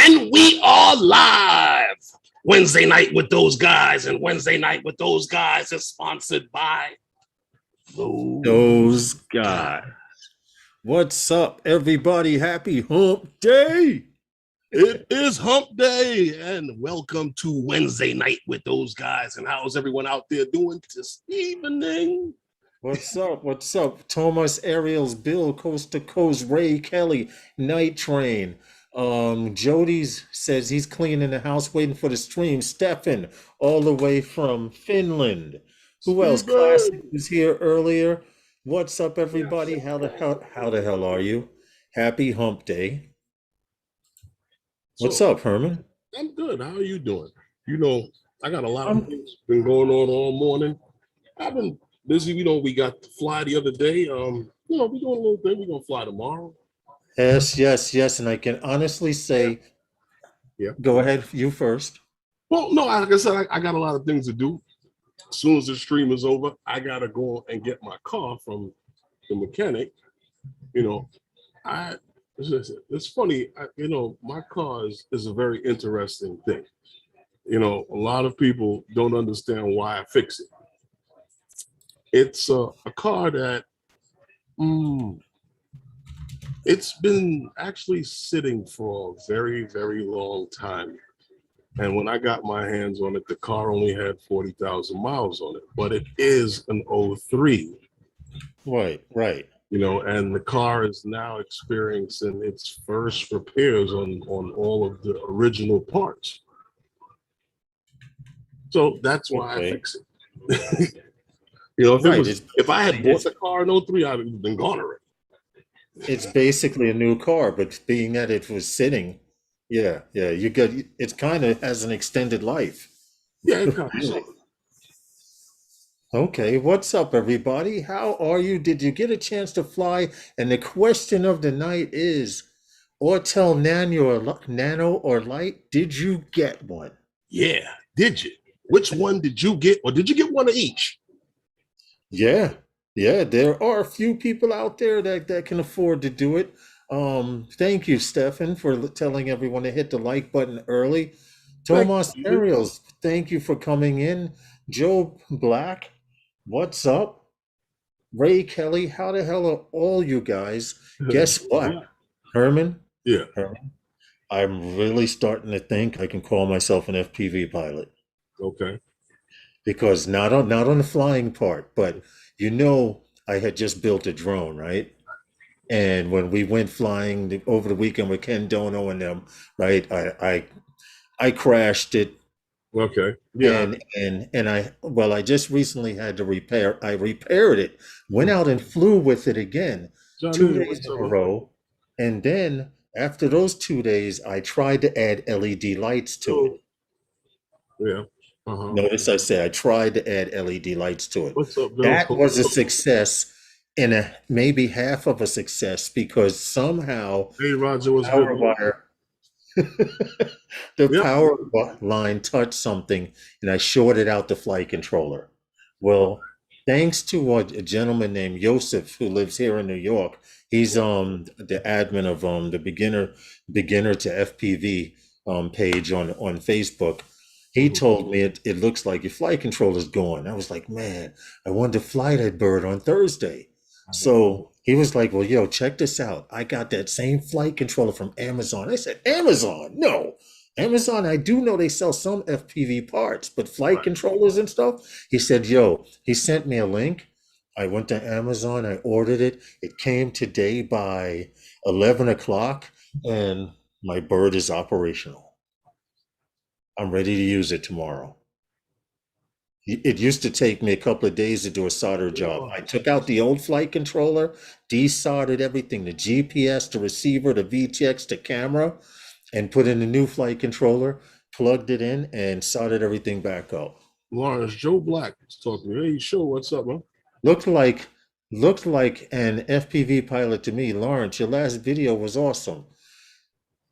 And we are live. Wednesday night with those guys, and Wednesday night with those guys is sponsored by those guys. What's up, everybody? Happy Hump Day. It is Hump Day, and welcome to Wednesday night with those guys. And how's everyone out there doing this evening? What's up? What's up? Thomas, Ariel's, Bill, Coast to Coast, Ray, Kelly, Night Train. Jody's says he's cleaning the house, waiting for the stream. Stefan, all the way from Finland. Who else? Classic was here earlier. What's up, everybody? How the hell are you? Happy Hump Day. What's up, Herman? I'm good. How are you doing? You know, I got a lot of things been going on all morning. I've been busy. We got to fly the other day. We're doing a little thing. We're gonna fly tomorrow. Yes. And I can honestly say, yeah. Go ahead, you first. Well, no, like I said, I got a lot of things to do. As soon as the stream is over, I gotta go and get my car from the mechanic. It's funny. My car is a very interesting thing. A lot of people don't understand why I fix it. It's a car that it's been actually sitting for a very, very long time. And when I got my hands on it, the car only had 40,000 miles on it, but it is an 03. Right. And the car is now experiencing its first repairs on all of the original parts. So that's why I fix it. If I had bought the car in 03, I'd have been gone already. It's basically a new car, but being that it was sitting, you got it kind of has an extended life. Yeah, it kind of. Okay, what's up, everybody? How are you? Did you get a chance to fly? And the question of the night is, Autel Nano or Lite, did you get one? Yeah, did you? Which one did you get? Or did you get one of each? Yeah, there are a few people out there that can afford to do it. Thank you, Stefan, for telling everyone to hit the like button early. Thomas Ariels, thank you for coming in. Joe Black, what's up? Ray Kelly, how the hell are all you guys? Guess what? Herman? Yeah. Herman, I'm really starting to think I can call myself an FPV pilot. Okay. Because not on the flying part, but I had just built a drone, right? And when we went flying over the weekend with Ken Dono and them, right, I crashed it. Okay. Yeah. And I just recently had to repair. I repaired it, went out and flew with it again 2 days in a row, and then after those 2 days, I tried to add LED lights to it. Yeah. Notice I say I tried to add LED lights to it. What's up, Bill? That was a success, and maybe half of a success, because somehow Roger was power wire, power line touched something, and I shorted out the flight controller. Well, thanks to a gentleman named Joseph who lives here in New York. He's the admin of the beginner to FPV page on Facebook. He told me it looks like your flight controller's gone. I was like, man, I wanted to fly that bird on Thursday. So he was like, well, yo, check this out. I got that same flight controller from Amazon. I said, Amazon? No. Amazon, I do know they sell some FPV parts, but flight controllers and stuff? He said, he sent me a link. I went to Amazon. I ordered it. It came today by 11 o'clock, and my bird is operational. I'm ready to use it tomorrow. It used to take me a couple of days to do a solder job. I took out the old flight controller, desoldered everything, the GPS, the receiver, the VTX, the camera, and put in a new flight controller, plugged it in, and soldered everything back up. Lawrence, Joe Black is talking. Hey, show, what's up, man? Looked like an FPV pilot to me. Lawrence, your last video was awesome.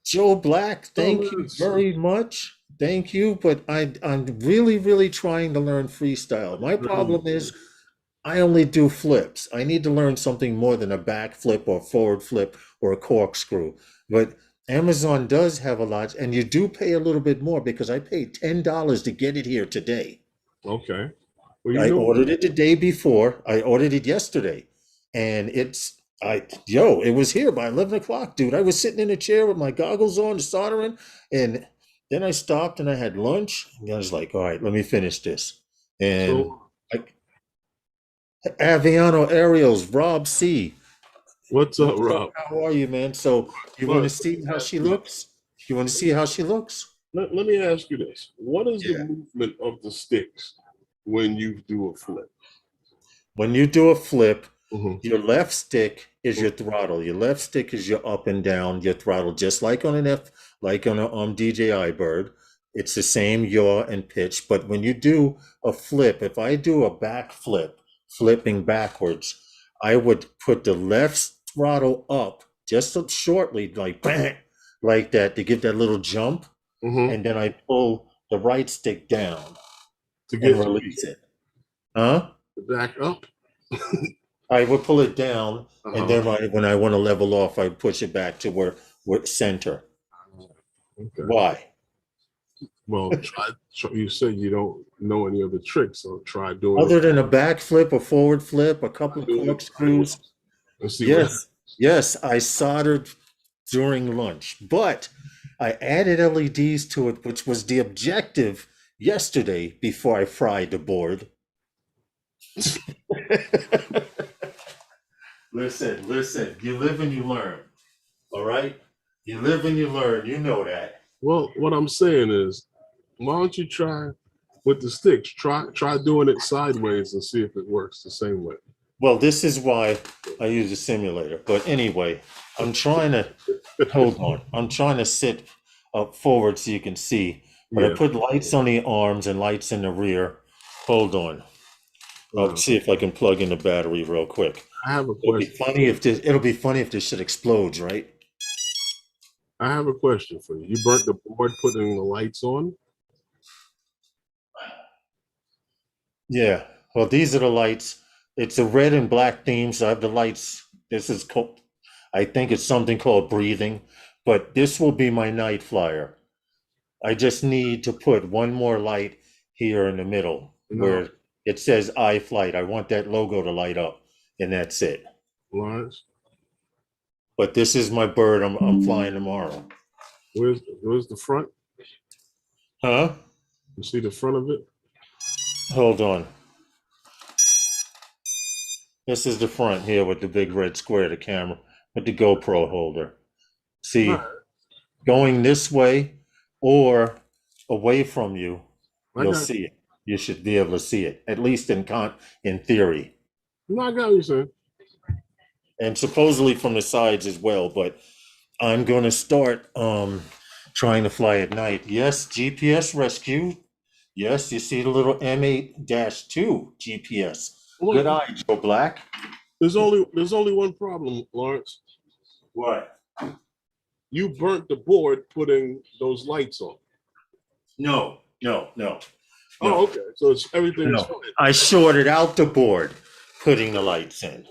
Joe Black, thank you very much. Thank you, but I'm really, really trying to learn freestyle. My problem is I only do flips. I need to learn something more than a back flip or forward flip or a corkscrew. But Amazon does have a lot, and you do pay a little bit more because I paid $10 to get it here today. Okay. Well, you I know, ordered it the day before. I ordered it yesterday, and it was here by 11 o'clock, dude. I was sitting in a chair with my goggles on, soldering, and then I stopped and I had lunch. And I was like, all right, let me finish this. And so I, Aviano Ariels, Rob C. what's up, What's up? Rob? How are you, man? So you want to Look, see how ask she you, looks? You want to see how she looks? let me ask you this. What is the Yeah. movement of the sticks when you do a flip? When you do a flip, Hmm. your left stick is your throttle. Your left stick is your up and down, your throttle, just like on like on a DJI bird. It's the same yaw and pitch. But when you do a flip, if I do a back flip, flipping backwards, I would put the left throttle up just so shortly, like bang, like that, to give that little jump, Hmm. and then I pull the right stick down To and get release it. Huh? back up. I would pull it down, and Uh-huh. then when I want to level off, I push it back to where center. Okay. Why? Well, try. You said you don't know any other tricks, so try doing it. Other than a back flip, a forward flip, a Try couple of doing it corkscrews. sideways and see what happens. Yes, yes, I soldered during lunch, but I added LEDs to it, which was the objective yesterday before I fried the board. Listen, you live and you learn. All right? You live and you learn. You know that. Well, what I'm saying is, why don't you try with the sticks? Try doing it sideways and see if it works the same way. Well, this is why I use a simulator. But anyway, I'm trying to hold on. I'm trying to sit up forward so you can see. But I Yeah. put lights on the arms and lights in the rear. Hold on. I'll Uh, see if I can plug in the battery real quick. I have a It'll be question. funny if this shit explodes, right? I have a question for you. You burnt the board putting the lights on? Yeah. Well, these are the lights. It's a red and black theme, so I have the lights. This is called, I think it's something called breathing, but this will be my night flyer. I just need to put one more light here in the middle No, where it says iFlight. I want that logo to light up, and that's it. Lawrence. But this is my bird. I'm flying tomorrow. Where's the front? Huh? You see the front of it? Hold on. This is the front here with the big red square, the camera, with the GoPro holder. All See, right, going this way or away from you, I you'll got. see it. You should be able to see it, at least in theory, No, I got what you're saying. and supposedly from the sides as well. But I'm going to start trying to fly at night. Yes, GPS rescue. Yes, you see the little M8-2 GPS. Good Look, eye, Joe Black. there's only one problem, Lawrence. What? You burnt the board putting those lights on. No, no, no, Oh, no, okay. So it's everything's no. fine. I shorted out the board, putting the lights in.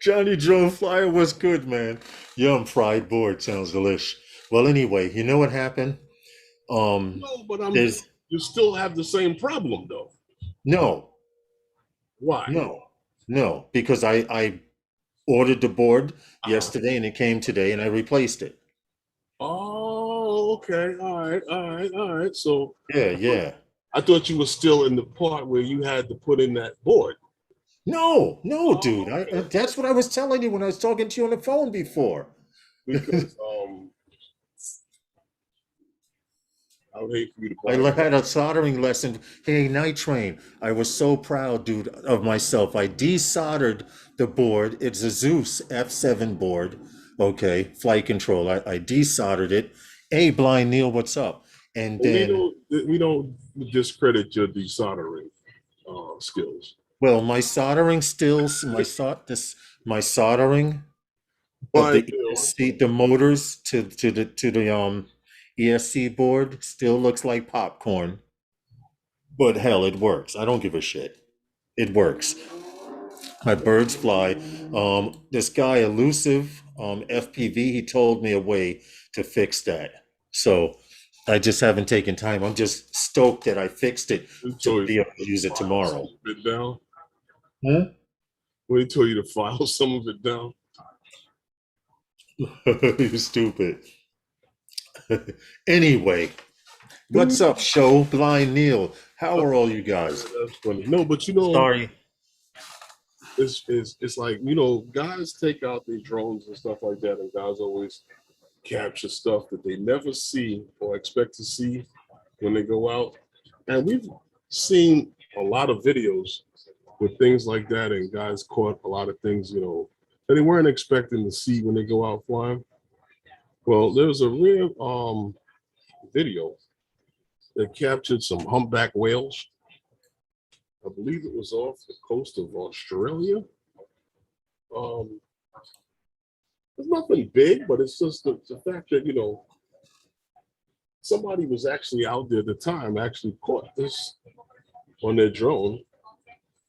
Johnny Joe Flyer was good, man. Yum, fried board sounds delish. Well, anyway, you know what happened? No, but There's you still have the same problem though. no, Why? no, no, because I ordered the board Uh-huh. yesterday and it came today and I replaced it. Oh, okay. All right, all right, all right. So Yeah, I thought, yeah. I thought you were still in the part where you had to put in that board. No, no, dude. Oh, okay. That's what I was telling you when I was talking to you on the phone before. Because I would hate for you to buy Had a soldering lesson. Hey, Night Train. I was so proud, dude, of myself. I desoldered the board. It's a Zeus F7 board. Okay, flight control. I desoldered it. Hey, Blind Neil, what's up? And we then, don't we don't discredit your desoldering skills. well, my soldering stills, my soldering of But the ESC, the motors to the ESC board still looks like popcorn. But hell, it works. I don't give a shit. It works. My birds fly. This guy, Elusive FPV, he told me a way to fix that. So I just haven't taken time. I'm just stoked that I fixed it They to told be you able to to use it file some tomorrow. of it down. Hmm? When they told you to file some of it down. You stupid. Anyway, what's Yeah, up, show? Blind Neil. How are all you guys? that's funny. No, but Sorry. it's like guys take out their drones and stuff like that, and guys always capture stuff that they never see or expect to see when they go out. And we've seen a lot of videos with things like that, and guys caught a lot of things, that they weren't expecting to see when they go out flying. Well, there was a real video that captured some humpback whales. I believe it was off the coast of Australia. Um, it's nothing big, but it's just the fact that somebody was actually out there at the time, actually caught this on their drone.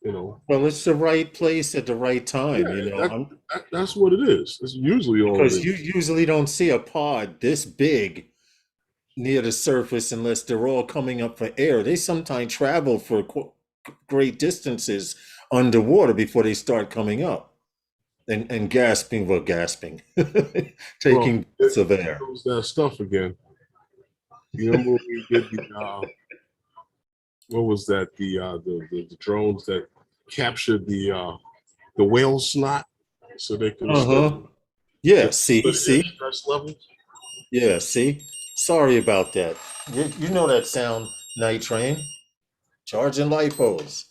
You know, Well, it's the right place at the right time, yeah, you know. that's what it is. It's usually all it Because you is. usually don't see a pod this big near the surface unless they're all coming up for air. They sometimes travel for great distances underwater before they start coming up and gasping, well, gasping, Well, taking breaths of air. it was that stuff again. You remember when we did what was that? The drones that captured the whale snot so they can Uh-huh. study Yeah, the see, study their see? stress levels. Yeah, see? Sorry about that. You know that sound, Night Train. Charging lipos.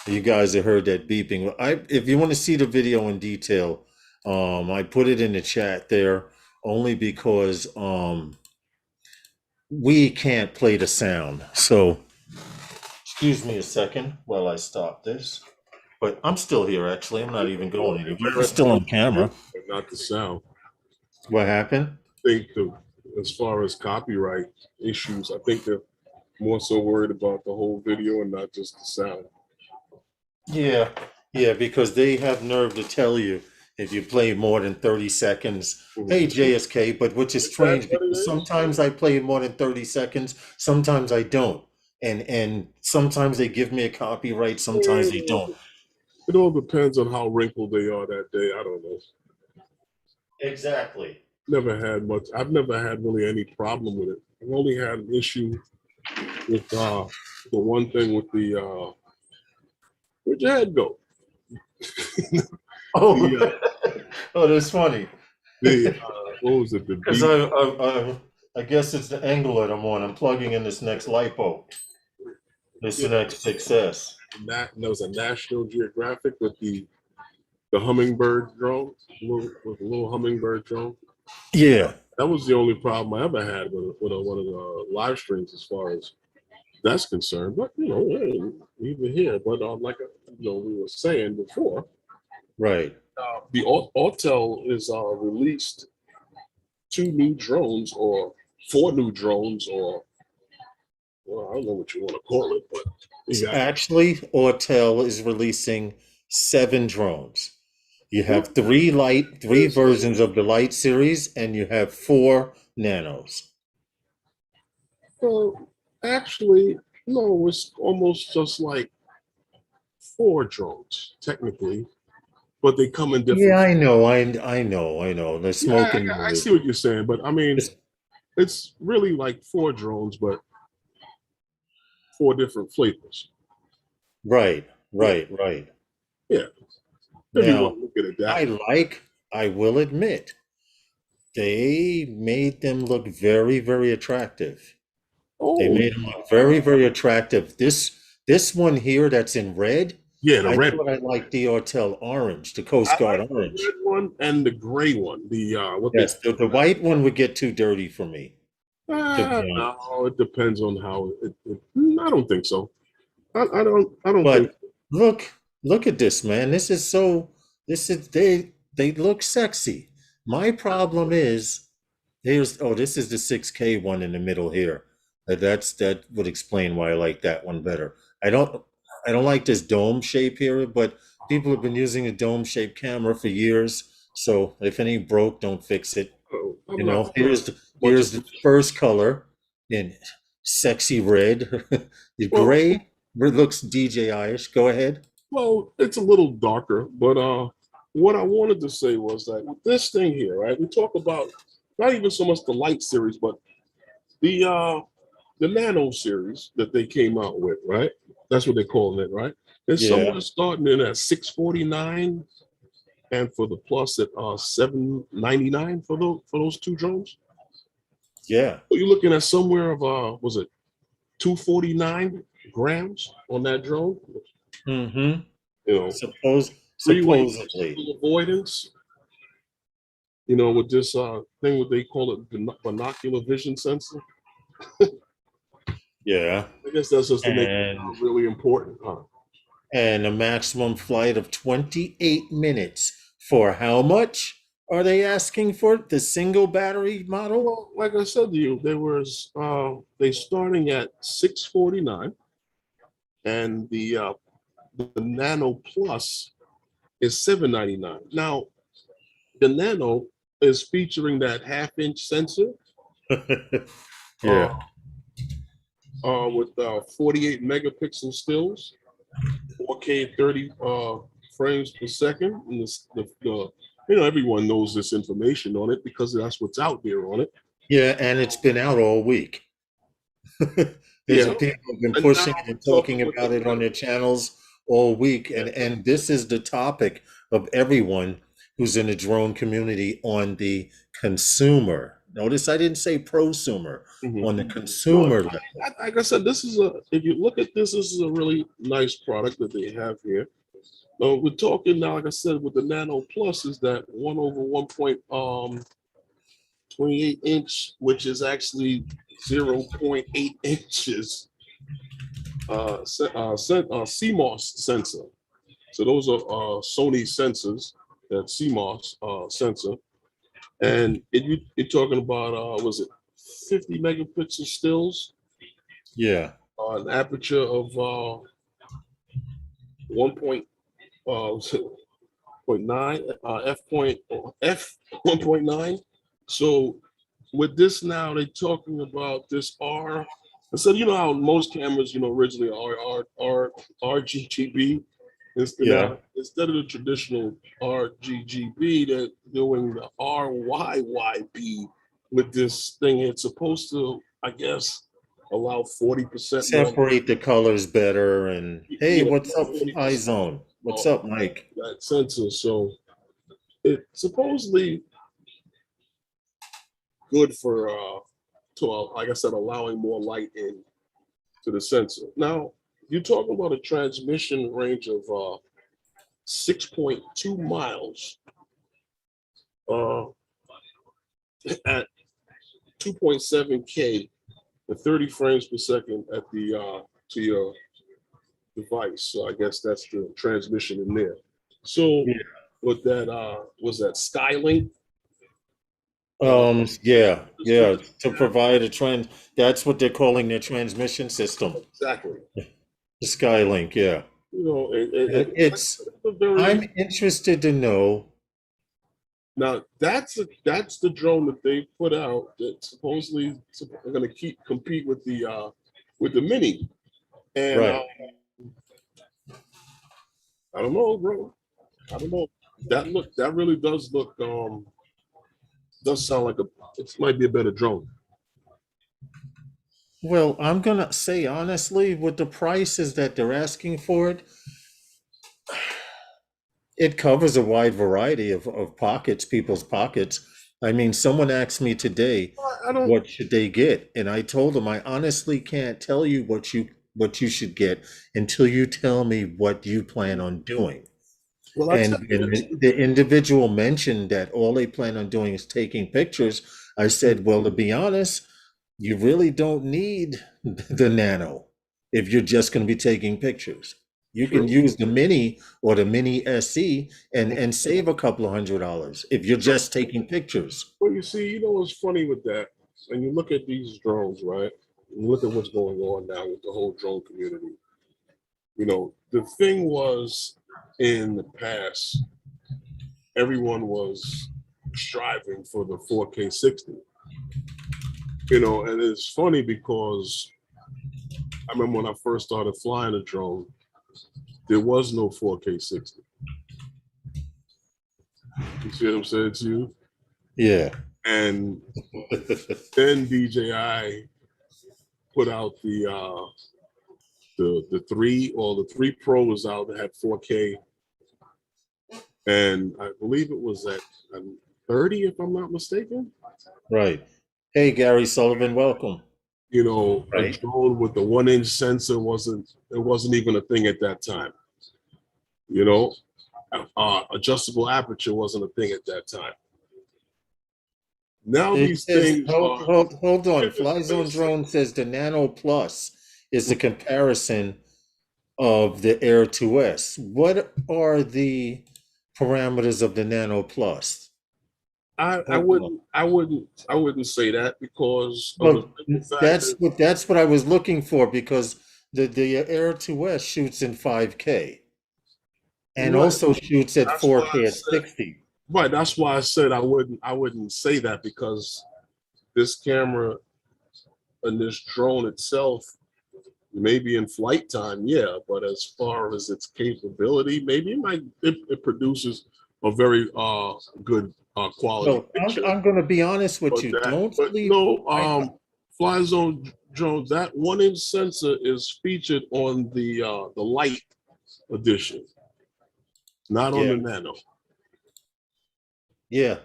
You guys have heard that beeping. If you want to see the video in detail, I put it in the chat there only because we can't play the sound. So excuse me a second while I stop this. But I'm still here actually. I'm not even going anywhere. I'm still on camera. But not the sound. What happened? I think as far as copyright issues, I think they're more so worried about the whole video and not just the sound. Yeah, yeah, because they have nerve to tell you if you play more than 30 seconds. Hey, Mhm. JSK, but which is Is that strange what it because is? sometimes I play more than 30 seconds, sometimes I don't. And sometimes they give me a copyright, sometimes they don't. It all depends on how wrinkled they are that day. I don't know. Exactly. Never had much. I've never had really any problem with it. I've only had an issue with the one thing with the where'd your head go? Oh, the oh, that's funny. what was it? The Because I guess it's the angle that I'm on. I'm plugging in this next lipo, this yeah, next success. there was a National Geographic with the hummingbird drone, with a little hummingbird drone. Yeah, That was the only problem I ever had with one of the live streams as far as that's concerned. But even here. But like we were saying before, right. the Autel is released two new drones or four new drones or well, I don't know what you want to call it, but you got Actually, Autel is releasing 7 drones. You well, have three versions of the Lite series, and you have 4 Nanos. well, actually no, it's almost just like four drones technically, but they come in Yeah, different. I know, I know. The Yeah, smoke and I mirrors. see what you're saying, but I mean, It's- it's really like four drones, but four different flavors. right, Yeah, right. yeah. If you want Now, to look at it that I way. like, I will admit, they made them look very attractive. They Oh, made them look very attractive. This one here that's in red, yeah, the I red thought one. I liked the Autel orange, the I Coast Guard like the orange. red one and the gray one. The what they Yes, the white one would get too dirty for me, to be honest. no, it depends on how I don't think so. I don't think But look, look at this, man. This is they look sexy. My problem is this is the 6K one in the middle here. That would explain why I like that one better. I don't like this dome shape here, but people have been using a dome-shaped camera for years. So if it ain't broke, don't fix it. I'm You not know, here's the much of here's the first color in sexy red. The well, gray looks DJI-ish. Go ahead. well, it's a little darker, but what I wanted to say was that with this thing here, right? We talk about not even so much the Lite series, but the uh the Nano series that they came out with, right? That's what they're calling it, right? It's Yeah, somewhere starting in at 649 and for the plus at 799 for those two drones. yeah. So you're looking at somewhere of was it 249 grams on that drone? Mm-hmm. You know, three-way Supposedly. obstacle avoidance, with this thing what they call it binocular vision sensor. Yeah. I guess that's just to make it And sound really important, huh? and a maximum flight of 28 minutes for how much are they asking for the single battery model? Well, like I said to you, they starting at 649 and the Nano Plus is 799. Now, the Nano is featuring that half-inch sensor uh, Yeah. with 48 megapixel stills, 4K 30 frames per second. And everyone knows this information on it because that's what's out there on it. Yeah, and it's been out all week. There's Yeah. people have been And now pushing it and we're talking talking with the about it on their channels all week, yeah, and this is the topic of everyone who's in the drone community on the consumer. Notice I didn't say prosumer, mhm. on the No, consumer level. like I said, if you look at this is a really nice product that they have here. We're talking now, like I said, with the Nano Plus, is that 1/1.28 inch, which is actually 0.8 inches CMOS sensor. So those are Sony sensors, that CMOS sensor. And you're talking about, was it 50 megapixel stills, Yeah. an aperture of 1. Uh, point nine, f 1.9. So with this now, they're talking about this R. And so you know how most cameras, originally are RGB. Yeah. Now instead of the traditional RGB, they're doing the RYYB with this thing. It's supposed to, I guess, allow 40% more. Separate the colors better. And hey, Yeah, what's up, 40% iZone? What's more up, Mike? that sensor. So it supposedly good for like I said, allowing more light in to the sensor. Now you're talking about a transmission range of 6.2 miles uh, at 2.7K and 30 frames per second at the to your device. So I guess that's the transmission in there. So Yeah. with that was that Skylink uh, Yeah, yeah. system? To provide a trend, that's what they're calling their transmission system. Exactly. The Skylink, yeah. It's, It's a very I'm interested to know, now that's the drone that they put out that supposedly are going to keep compete with the Mini, and right. I don't know, bro. I don't know. That really does sound like it might be a better drone. Well, I'm gonna say honestly, with the prices that they're asking for it, it covers a wide variety of pockets, people's pockets. I mean, someone asked me today, I don't. what should they get? And I told them I honestly can't tell you what you should get until you tell me what you plan on doing. Well, I tell And you when this. the individual mentioned that all they plan on doing is taking pictures, I said, well, to be honest, you really don't need the Nano if you're just going to be taking pictures. You can True. use the Mini or the Mini SE and save a couple of $100 if you're just taking pictures. Well, you see, what's funny with that, and you look at these drones, right? And look at what's going on now with the whole drone community. The thing was. in the past, everyone was striving for the 4K 60. And it's funny because I remember when I first started flying a drone, there was no 4K 60. You see what I'm saying to you? Yeah. And then DJI put out the three Pro was out that had 4K, and I believe it was at 30, if I'm not mistaken. Right. Hey, Gary Sullivan, welcome. A Right. drone with the 1-inch sensor wasn't even a thing at that time. You know, adjustable aperture wasn't a thing at that time. Now It these says, things are hold on. it's Fly Zone basic. Drone says the Nano Plus is the comparison of the Air 2S. What are the parameters of the Nano Plus? I, I Hold on. wouldn't I wouldn't I wouldn't say that because of the Well, simple fact that that's what I was looking for because the Air 2S shoots in 5K and right. also shoots at That's why I 4K at said 60. right. That's why I said I wouldn't say that because this camera and this drone itself, maybe in flight time, yeah, but as far as its capability, maybe it produces a very good quality Well, picture. I'm going to be honest with you. Don't But sleep. no, I Fly Zone drones, that 1-inch sensor is featured on the Lite edition, not on Yeah, the Nano. yeah.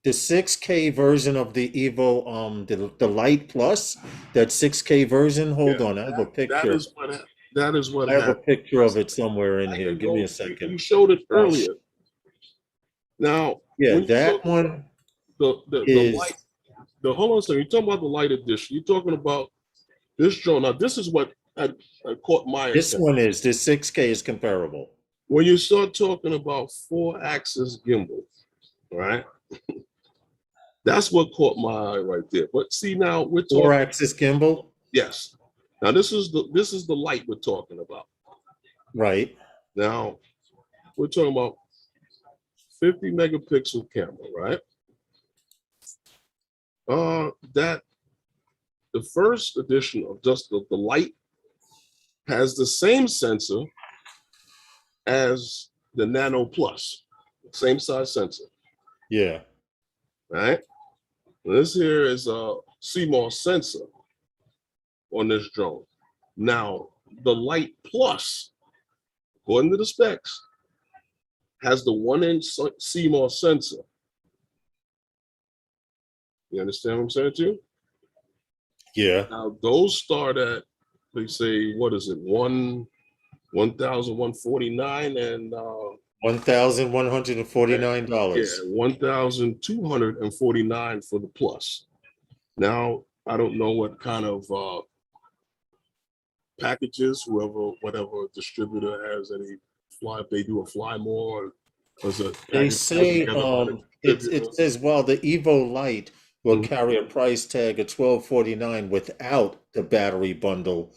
The 6K version of the Evo, the Lite Plus, that 6K version. Yeah, Hold on, I have a that picture. is what I have a happened. picture of it somewhere in I here. can Give me go. a You second. showed it I'll earlier. Now, Yeah, when you that talk about one the is light, hold on a second. You're talking about the light edition. You're talking about this drone. Now, this is what had caught my this attention. one is this 6K is comparable. When you start talking about 4-axis gimbal, right? That's what caught my eye right there. But see, now we're Four talking. axis gimbal, Yes. Now this is the light we're talking about. right? Now we're talking about 50 megapixel camera, right? That the first edition of just the light has the same sensor as the Nano Plus, same size sensor, Yeah, right? This here is a CMOS sensor on this drone. Now, the Light Plus, according to the specs, has the 1-inch CMOS sensor. You understand what I'm saying to you? yeah. Now, those start at, they say, what is it, 1,149 and yeah, $1,149. 1,249 for the Plus. Now, I don't know what kind of packages, whatever distributor has any fly, if they do a fly more, or does a They package put say together by the it distributor. says while the Evo Lite will Mhm. carry a price tag of $1249 without the battery bundle.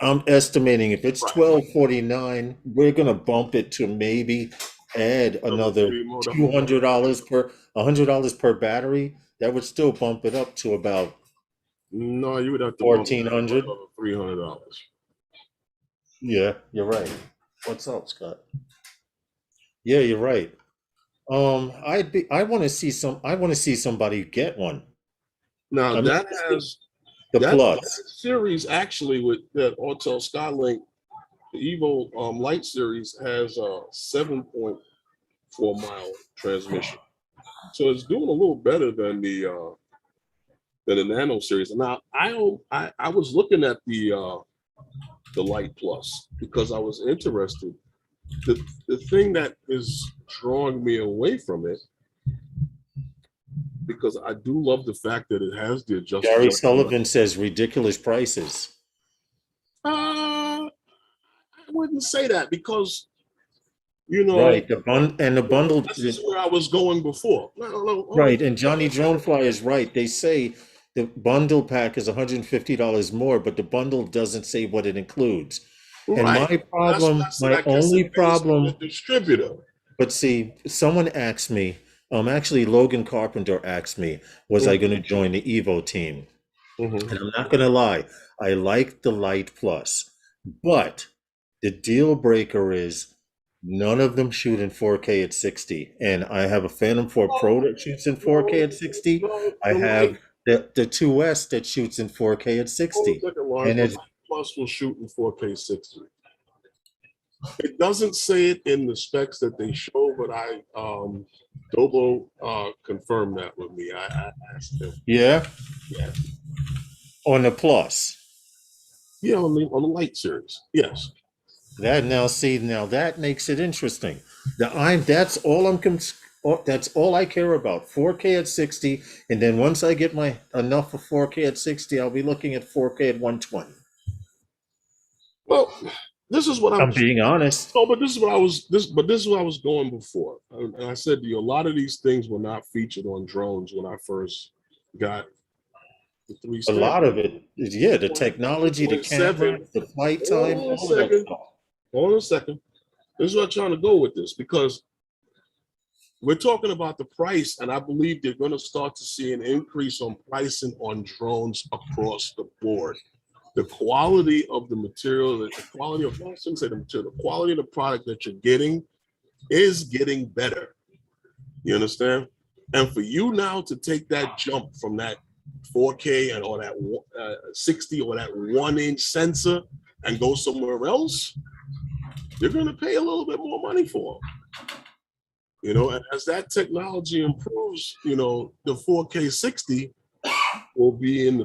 I'm estimating if it's Right. $1249, we're gonna bump it to maybe add another Maybe more than $200 per $100 per battery. That would still bump it up to about no, you would have to bump it up 1,400. another $300. Yeah, you're right. What's up, Scott? Yeah, you're right. I want to see somebody get one. Now I mean, that has the that Plus. series actually with that Autel Skylink, the Evo Light series has a 7.4 mile transmission. So it's doing a little better than the Nano series. Now I was looking at the Light Plus because I was interested. The thing that is drawing me away from it, because I do love the fact that it has the Gary adjustable. Sullivan says ridiculous prices. I wouldn't say that because you know Right. The bundle. this is where I was going before. No, hold Right, and Johnny Dronefly is right. They say the bundle pack is $150 more, but the bundle doesn't say what it includes. And Right. my That's what I problem, said. my I guess only it pays for the problem, distributor. but see, someone asked me, actually Logan Carpenter asked me, was I Hmm. going to join the Evo team? Hmm. And I'm not going to lie, I like the Lite Plus, but the deal breaker is none of them shoot in 4K at 60. And I have a Phantom 4 Pro No, that shoots in 4K no, at 60. no. I The light. have the 2S that shoots in 4K at Hold on a 60. second, Lawrence. And The it's light plus will shoot in 4K 60. It doesn't say it in the specs that they show, but Dobo confirmed that with me. I asked him. yeah, Yeah. on the Plus. Yeah, on the light series. Yes. That now see now that makes it interesting. That's all that's all I care about. 4K at 60, and then once I get my enough for 4K at 60, I'll be looking at 4K at 120. Well, this is what I'm. I'm being honest. No, but this is what I was. This is what I was going before, and I said to you, a lot of these things were not featured on drones when I first got the three A stand. lot of it is, yeah, the technology, the camera, 2.7. the flight Hold time, on a all of that second. stuff. Hold on a second. This is what I'm trying to go with this because we're talking about the price, and I believe they're going to start to see an increase on pricing on drones across the board. The quality of the material, the quality of, I shouldn't say the material, the quality of the product that you're getting is getting better. You understand? And for you now to take that jump from that 4K and or that 60 or that 1 inch sensor and go somewhere else, you're going to pay a little bit more money for them. And as that technology improves, the 4K 60 will be in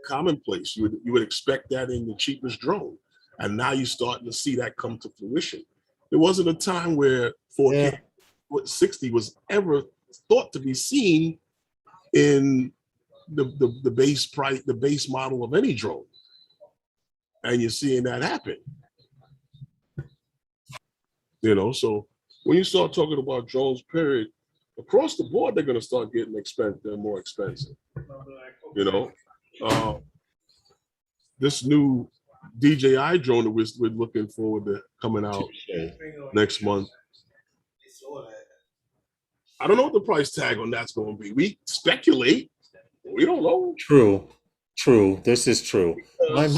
commonplace. You would expect that in the cheapest drone, and now you're starting to see that come to fruition. There wasn't a time where 4K Yeah, 60 was ever thought to be seen in the base price, the base model of any drone, and you're seeing that happen. So when you start talking about drones, period, across the board, they're going to start getting expensive. They're more expensive. You know, uh, this new DJI drone that we're looking forward to coming out touche. next month. I don't know what the price tag on that's going to be. We speculate. We don't know. True, true. This is true. My Because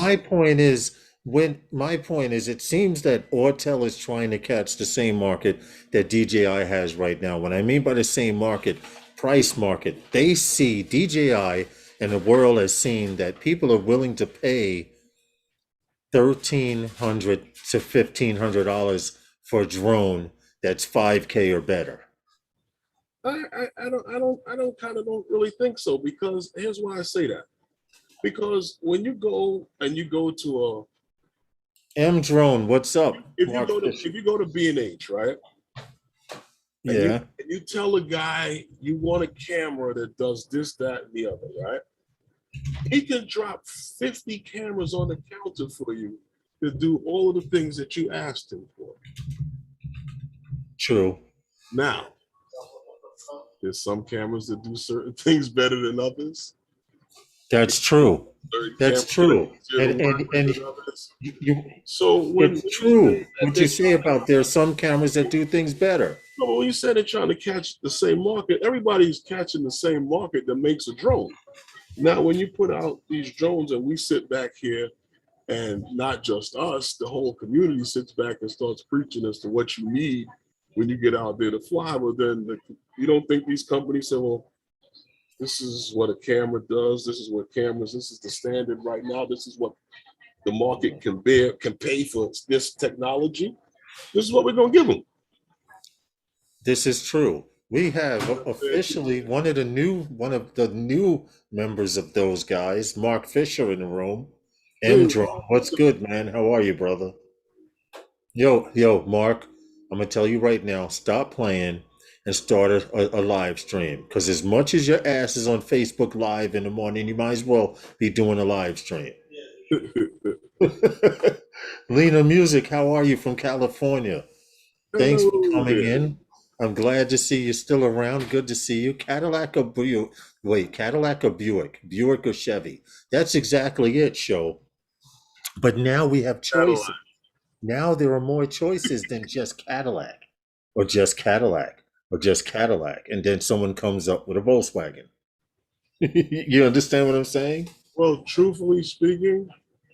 my point is it seems that Autel is trying to catch the same market that DJI has right now. What I mean by the same market, price market, they see DJI and the world has seen that people are willing to pay $1,300 to $1,500 for a drone that's 5K or better. I don't kind of don't really think so, because here's why I say that. Because when you go and you go to M Drone, what's up, if you Mark go to Fisher? if you go to B&H, right? And you Yeah, and you tell a guy you want a camera that does this, that, and the other, right? He can drop 50 cameras on the counter for you to do all of the things that you asked him for. true. Now, there's some cameras that do certain things better than others. That's true. Certain That's cameras are true. easier to work with And than others. you So when it's you true say that what they're you say trying about there's some cameras that do things better. no, but when you say they're trying to catch the same market, everybody's catching the same market that makes a drone. Now, when you put out these drones and we sit back here, and not just us, the whole community sits back and starts preaching as to what you need when you get out there to fly, well, then you don't think these companies say, well, this is what a camera does. This is what cameras, this is the standard right now. This is what the market can pay for this technology. This is what we're going to give them. This is true. We have Fair to officially one of the new members of those guys, Mark Fisher, in the room. M you. Drone, what's good, man? How are you, brother? Yo, Mark, I'm gonna tell you right now, stop playing and start a live stream. Because as much as your ass is on Facebook Live in the morning, you might as well be doing a live stream. Lena Music, how are you from California? Thanks for Hello coming there. in. I'm glad to see you still around. Good to see you. Cadillac or Buick? Wait, Cadillac or Buick? Buick or Chevy? That's exactly it, show. But now we have choices. Cadillac. Now there are more choices than just Cadillac, or just Cadillac, or just Cadillac, and then someone comes up with a Volkswagen. You understand what I'm saying? Well, truthfully speaking,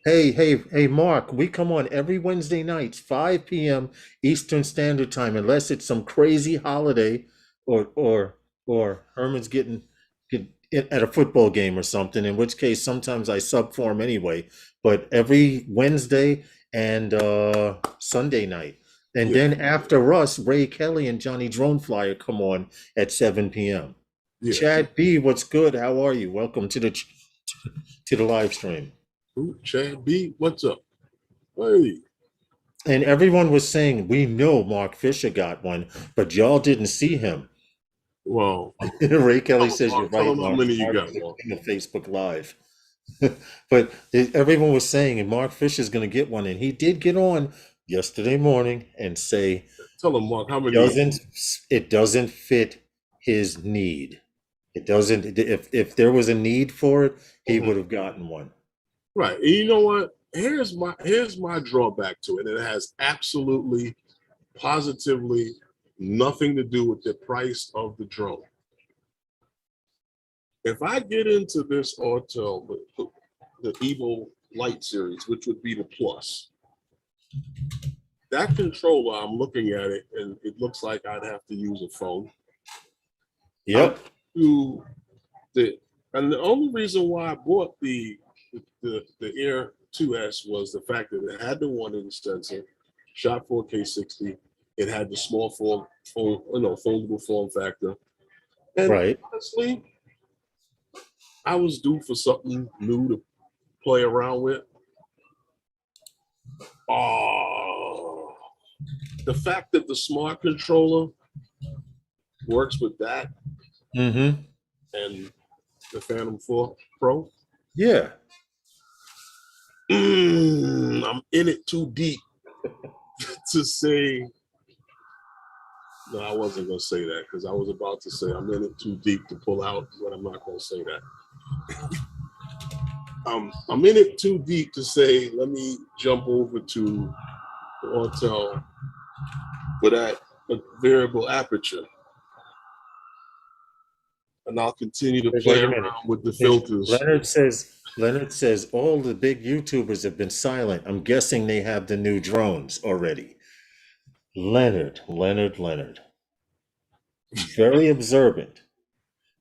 Hey, Mark, we come on every Wednesday nights, 5 p.m. Eastern Standard Time, unless it's some crazy holiday or Herman's get at a football game or something, in which case sometimes I sub for him anyway. But every Wednesday and Sunday night. And yeah, then after us, Ray Kelly and Johnny Drone Flyer come on at 7 p.m. yeah. Chad B, what's good? How are you? Welcome to the live stream. Ooh, Chad B, what's up? Hey, And everyone was saying, we know Mark Fisher got one, but y'all didn't see him. well, Ray Kelly says, you're tell right, him how Mark. many you Mark got, is Mark. in the Facebook Live. But everyone was saying, and Mark Fisher's going to get one. And he did get on yesterday morning and say, Tell him, Mark, how many you got? doesn't it doesn't fit his need. It doesn't. If there was a need for it, he Mhm. would have gotten one. Right. And you know what? Here's my drawback to it. And it has absolutely, positively nothing to do with the price of the drone. If I get into this Autel, the Evo Lite series, which would be the Plus, that controller, I'm looking at it, and it looks like I'd have to use a phone. I Yep. do and the only reason why I bought the Air 2S was the fact that it had the 1-inch sensor, shot 4K 60. It had the small foldable form factor. And Right. honestly, I was due for something new to play around with. Oh, the fact that the smart controller works with that Mm-hmm. and the Phantom 4 Pro, Yeah. I'm in it too deep to say. No, I wasn't going to say that because I was about to say I'm in it too deep to pull out, but I'm not going to say that. I'm in it too deep to say, let me jump over to the Autel with that variable aperture. And I'll continue to play Wait a minute. around with the filters. Leonard says all the big YouTubers have been silent. I'm guessing they have the new drones already. Leonard. Very observant.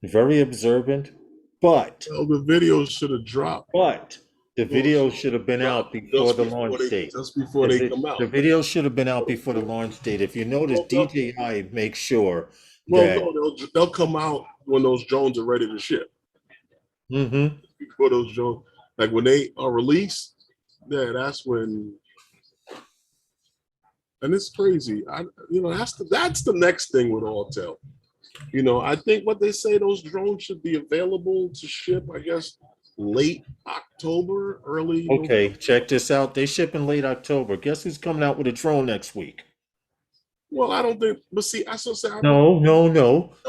Very observant. But Well, the videos should have dropped. but the Those video should have been out before just the before launch date. they come The out. video should have been out before the launch date. If you notice, Well, no, DJI makes sure well, that no, they'll come out when those drones are ready to ship. mm-hmm. Before those drones, like when they are released, yeah, that's when. And it's crazy. That's the next thing with Autel. I think what they say, those drones should be available to ship, I guess, late October, early Okay, November. check this out. They ship in late October. Guess who's coming out with a drone next week? Well, I don't think, but see, I still say, I don't, No. no,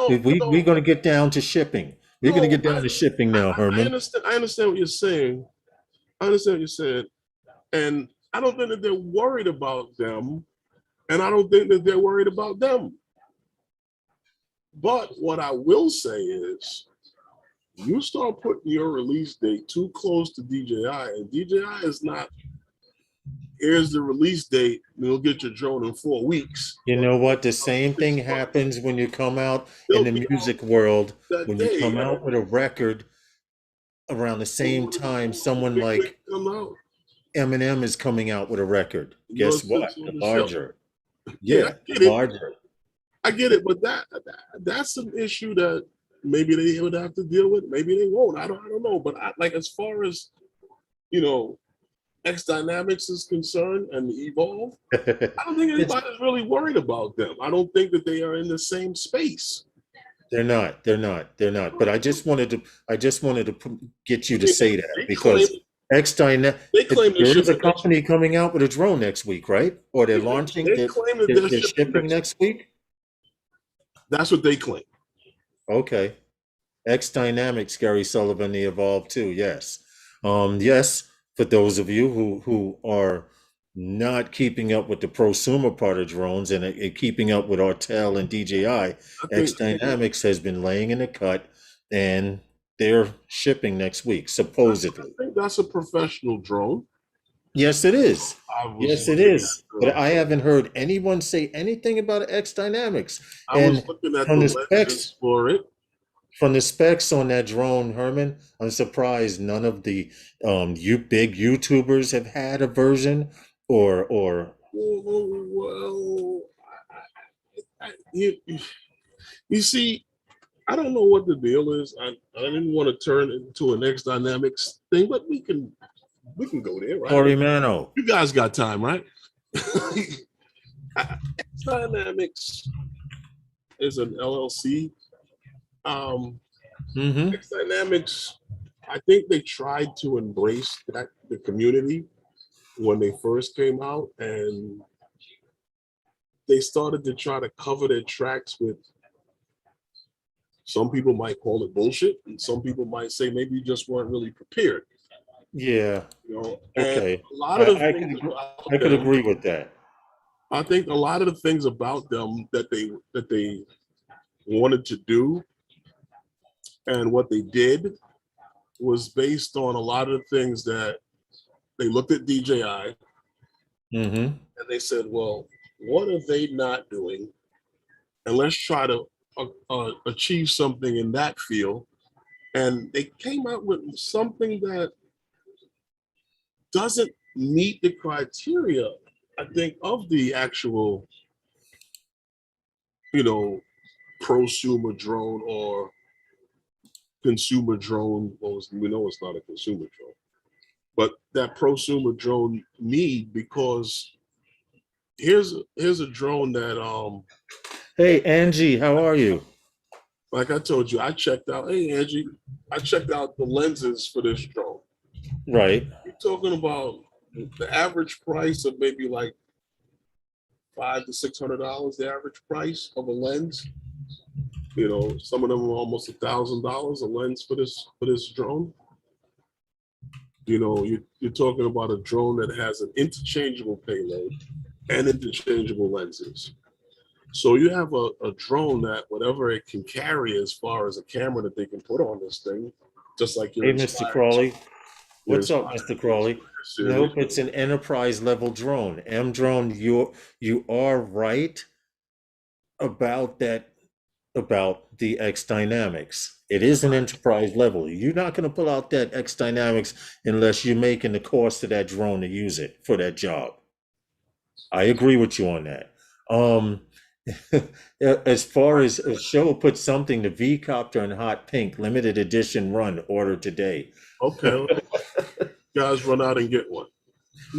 We're no, going to get down to shipping. We're going to no, get down to shipping now, Herman. I understand what you're saying. I understand what you're saying. And I don't think that they're worried about them. And I don't think that they're worried about them. But what I will say is, you start putting your release date too close to DJI, and DJI is not, here's the release date, and you'll get your drone in 4 weeks. You Or know what? The same 6 thing months. happens when you come out in They'll the be out music world. that When you day. come out with a record around the same time, someone Big like come out. Eminem is coming out with a record. Yours Guess sits what? on The the shelf. larger. Yeah, I Yeah, get the it. larger. I get it, but that's an issue that maybe they would have to deal with. Maybe they won't. I don't know. But like as far as you know, X Dynamics is concerned and the Evolve, I don't think It's anybody's really worried about them. I don't think that they are in the same space. They're not. But I just wanted to get you I to mean, say that they claim because X Dyna, they claim they're there is a shipping next company week. coming out with a drone next week, right? Or they're launching, They claim that they're they're shipping shipping next week. next week? That's what they claim. Okay. X Dynamics, Gary Sullivan, the Evolve too. Yes. Yes. for those of you who are not keeping up with the prosumer part of drones and keeping up with Autel and DJI, I X think Dynamics has been laying in the cut, and they're shipping next week, I supposedly. think that's a professional drone. Yes, it is. I was Yes, it looking is. at But the I haven't heard anyone say anything about X Dynamics. I was And looking at from the the specs, lenses for it. from the specs on that drone, Herman, I'm surprised none of the you big YouTubers have had a version or Well, you see, I don't know what the deal is. I didn't want to turn it into an X Dynamics thing, but we can go there, right? Mano. You guys got time, right? X Dynamics is an LLC. Um, Mm-hmm. X Dynamics, I think they tried to embrace the community when they first came out, and they started to try to cover their tracks with, some people might call it bullshit, and some people might say maybe you just weren't really prepared. Yeah. And Okay. a lot of the things I about could them, agree with that. I think a lot of the things about them that they wanted to do and what they did was based on a lot of the things that they looked at DJI Mm-hmm. and they said, well, what are they not doing? And let's try to achieve something in that field. And they came out with something that doesn't meet the criteria, I think, of the actual, you know, prosumer drone or consumer drone. Well, we know it's not a consumer drone, but that prosumer drone need, because here's a drone that Hey Angie, how are you? like I told you, I checked out. Hey Angie, I checked out the lenses for this drone. Right. You're talking about the average price of maybe like $500 to $600. The average price of a lens. Some of them are almost $1,000 a lens for this drone. You're talking about a drone that has an interchangeable payload and interchangeable lenses. So you have a drone that whatever it can carry as far as a camera that they can put on this thing, just like Hey Mr. Crawley. you're What's up, inspired Mr. to Crawley? series. Nope, it's an enterprise level drone. M drone, you are right about that, about the X Dynamics. It is an enterprise level. You're not going to pull out that X Dynamics unless you're making the cost of that drone to use it for that job. I agree with you on that. Um, as far as a show put something, the V Copter in hot pink limited edition run ordered today. Okay, guys, run out and get one.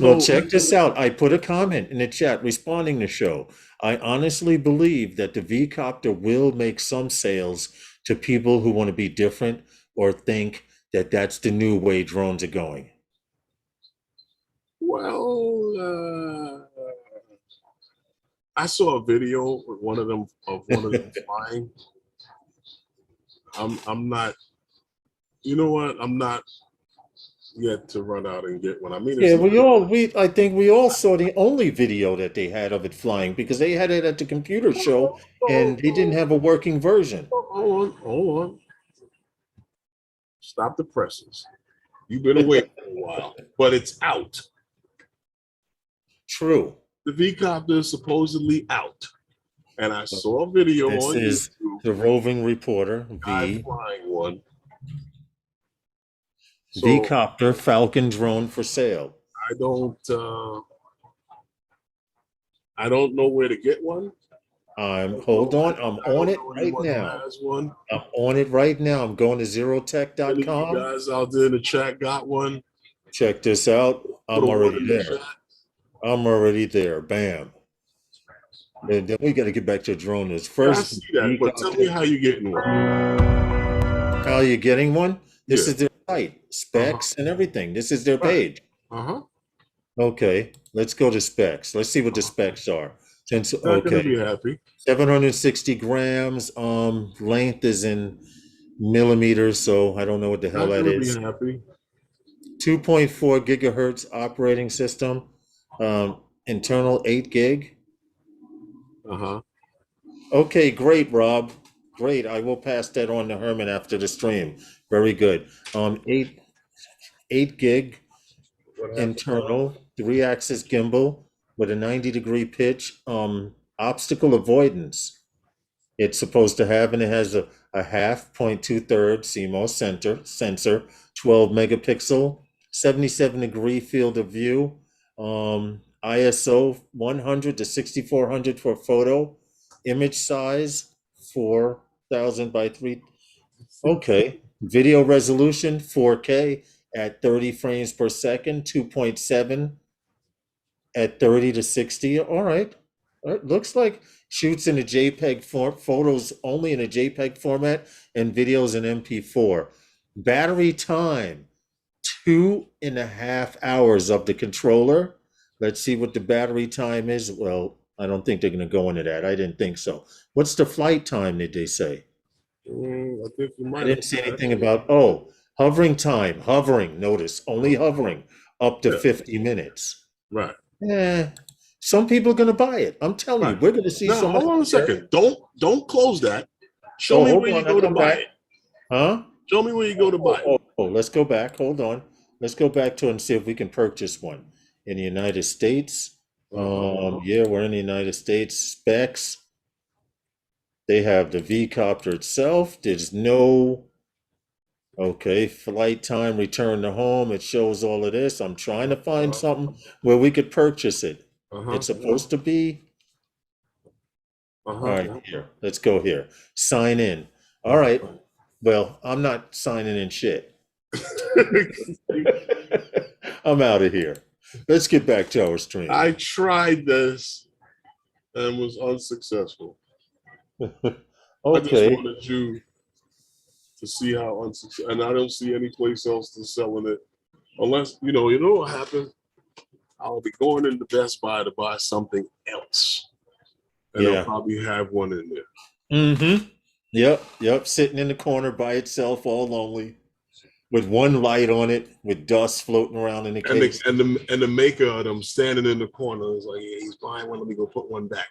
Well, No, check this out. I put a comment in the chat responding to show. I honestly believe that the V Copter will make some sales to people who want to be different or think that that's the new way drones are going. well, I saw a video with one of them flying. I'm not. You know what? I'm not yet to run out and get one. I mean, Yeah, it's I think we all saw the only video that they had of it flying because they had it at the computer show and they didn't have a working version. hold on. Stop the presses. You've been away for a while, but it's out. True. The V copter is supposedly out, and I saw a video This on is YouTube. the roving reporter, Guy flying one. V So Copter Falcon drone for sale. I don't. I don't know where to get one. Hold on. I'm I on don't it know right anyone who now. has one. I'm on it right now. I'm going to Any of you zerotech.com. guys out there in the chat got one? Check this out. Put I'm a one already in the there. chat. I'm already there. Bam. And then we got to get back to drone news. I First, see that, but tell me how you getting one. how are you getting one? This Yeah. is their site, specs and everything. This is their Right. page. Uh-huh. Okay, let's go to specs. Let's see what the specs are. Since Not gonna be okay, happy. 760 grams. Length is in millimeters, so I don't know what the hell Not that gonna be is. happy. 2.4 gigahertz operating system, internal 8 gig. Uh-huh. Okay, great, Rob. Great. I will pass that on to Herman after the stream. Very good. 8 gig What happened? internal, 3-axis gimbal with a 90-degree pitch, obstacle avoidance. It's supposed to have, and it has a half point two third CMOS sensor, 12 megapixel, 77-degree field of view, ISO 100 to 6400 for photo, image size 4000 by 3. Okay, video resolution 4K at 30 frames per second, 2.7 at 30 to 60. All right. It looks like shoots in a JPEG form, photos only in a JPEG format, and videos in MP4. Battery time, 2.5 hours of the controller. Let's see what the battery time is. Well, I don't think they're going to go into that. I didn't think so. What's the flight time, did they say? I think you I might didn't have. see anything about, hovering time, notice, only hovering up to Yeah, 50 minutes. right. Eh, some people are going to buy it. I'm telling you, Right. we're going to see Now, somebody hold on a there. second. Don't close that. Show Oh, me hold where you on, I'll go to come buy back. it. Huh? Show me where you go to buy it. Let's go back. Hold on. Let's go back to it and see if we can purchase one in the United States. Uh-huh. Yeah, we're in the United States. Specs. They have the V copter itself. There's no, okay, flight time, return to home. It shows all of this. I'm trying to find Uh-huh. something where we could purchase it. Uh-huh. It's supposed to be. All Uh-huh. right, here. Let's go here. Sign in. All right. Uh-huh. Well, I'm not signing in shit. I'm out of here. Let's get back to our stream. I tried this and was unsuccessful. I just Okay. wanted you to see how unsuccessful, and I don't see any place else to selling it unless you know what happened. I'll be going into Best Buy to buy something else, and they'll Yeah. probably have one in there. Mm-hmm. Yep. Sitting in the corner by itself, all lonely, with one light on it, with dust floating around in the And case. the maker of them standing in the corner is like, yeah, he's buying one. Let me go put one back.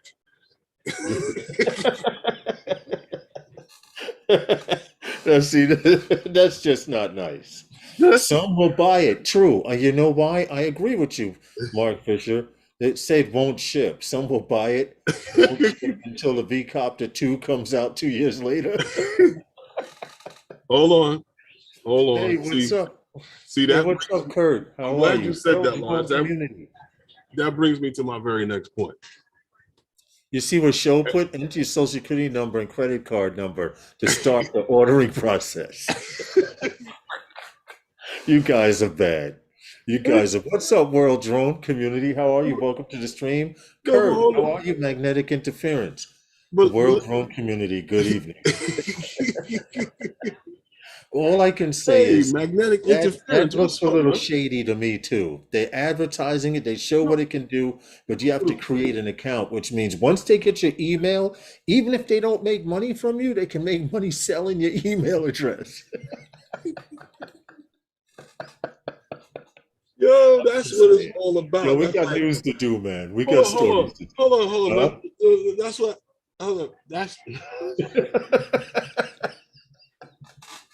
See, that's just not nice. Some will buy it. True. You know why? I agree with you, Mark Fisher. It said won't ship. Some will buy it. Won't ship until the V Copter 2 comes out 2 years later. Hold on. Hey, what's up? See Hey, that? what's up, Kurt? I'm How are glad you? you said How's that, the Lance. whole community? That brings me to my very next point. You see what Show put? Enter your social security number and credit card number to start the ordering process. You guys are bad. You guys are. What's up, World Drone community? How are you? Welcome to the stream. No, but Kurt, hold how on. are you? Magnetic interference. But World Drone community, good evening. All I can say hey, is magnetic that interference. looks What's a up, little man? shady to me too. They're advertising it, they show what it can do, but you have to create an account, which means once they get your email, even if they don't make money from you, they can make money selling your email address. Yo, that's what it's all about. Yo, we That's got like, news to do, man. We got stories to hold on. do. That's what. Hold on. That's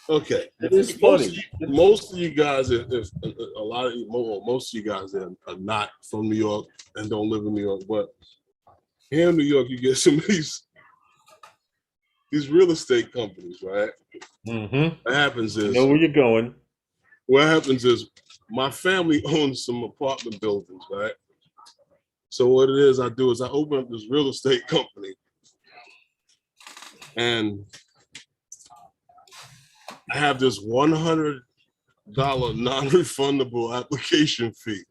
okay. It's funny. Most of you guys, if a lot of you, most of you guys are not from New York and don't live in New York, but here in New York, you get some of these real estate companies, right? Mm-hmm. What happens I is, know where you're going. my family owns some apartment buildings, right? So what it is I do is I open up this real estate company, and I have this $100 non-refundable application fee.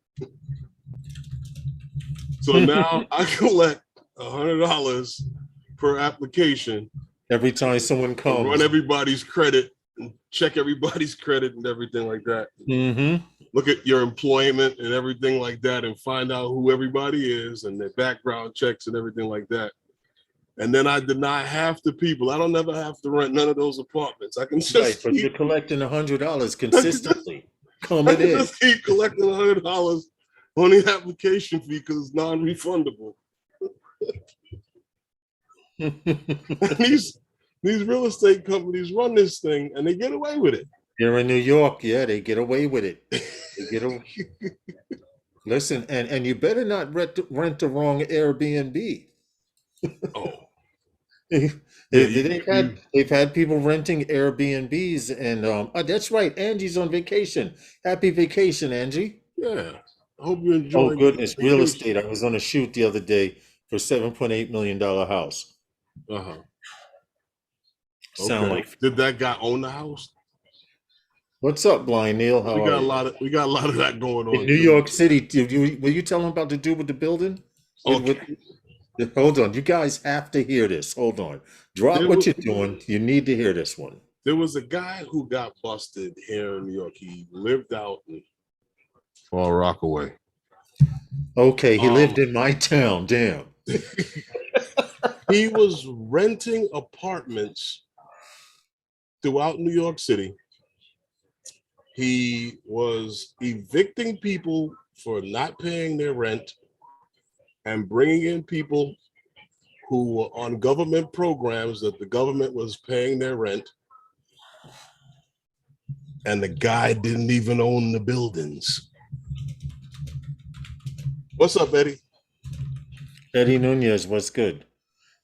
So now I collect $100 per application. Every time someone comes. Run everybody's credit, and check everybody's credit and everything like that. Mm-hmm. Look at your employment and everything like that and find out who everybody is and their background checks and everything like that. And then I deny half the people. I don't never have to rent none of those apartments. I can just Right, but you're collecting $100 consistently. coming in. Just keep collecting $100 on the application fee because it's non-refundable. And these real estate companies run this thing and they get away with it. Here in New York, yeah, they get away with it. They get away. Listen, and you better not rent the wrong Airbnb. Oh, They- yeah, they've had people renting Airbnbs, and that's right. Angie's on vacation. Happy vacation, Angie. yeah. I hope you Oh enjoyed your goodness, real vacation. estate. I was on a shoot the other day for $7.8 million house. Uh-huh. Sound Okay. like Did that guy own the house? what's up, Blind Neil? How We are got a you? lot of that going In on New too. York City, will you tell them about the dude with the building? Okay. Hold on, you guys have to hear this. Hold on, drop There what was, you're doing. You need to hear this one. there was a guy who got busted here in New York. He lived out in Far Rockaway. Okay, he Um, lived in my town. Damn. he was renting apartments throughout New York City. He was evicting people for not paying their rent and bringing in people who were on government programs that the government was paying their rent. And the guy didn't even own the buildings. What's up, Eddie? Eddie Nunez, what's good?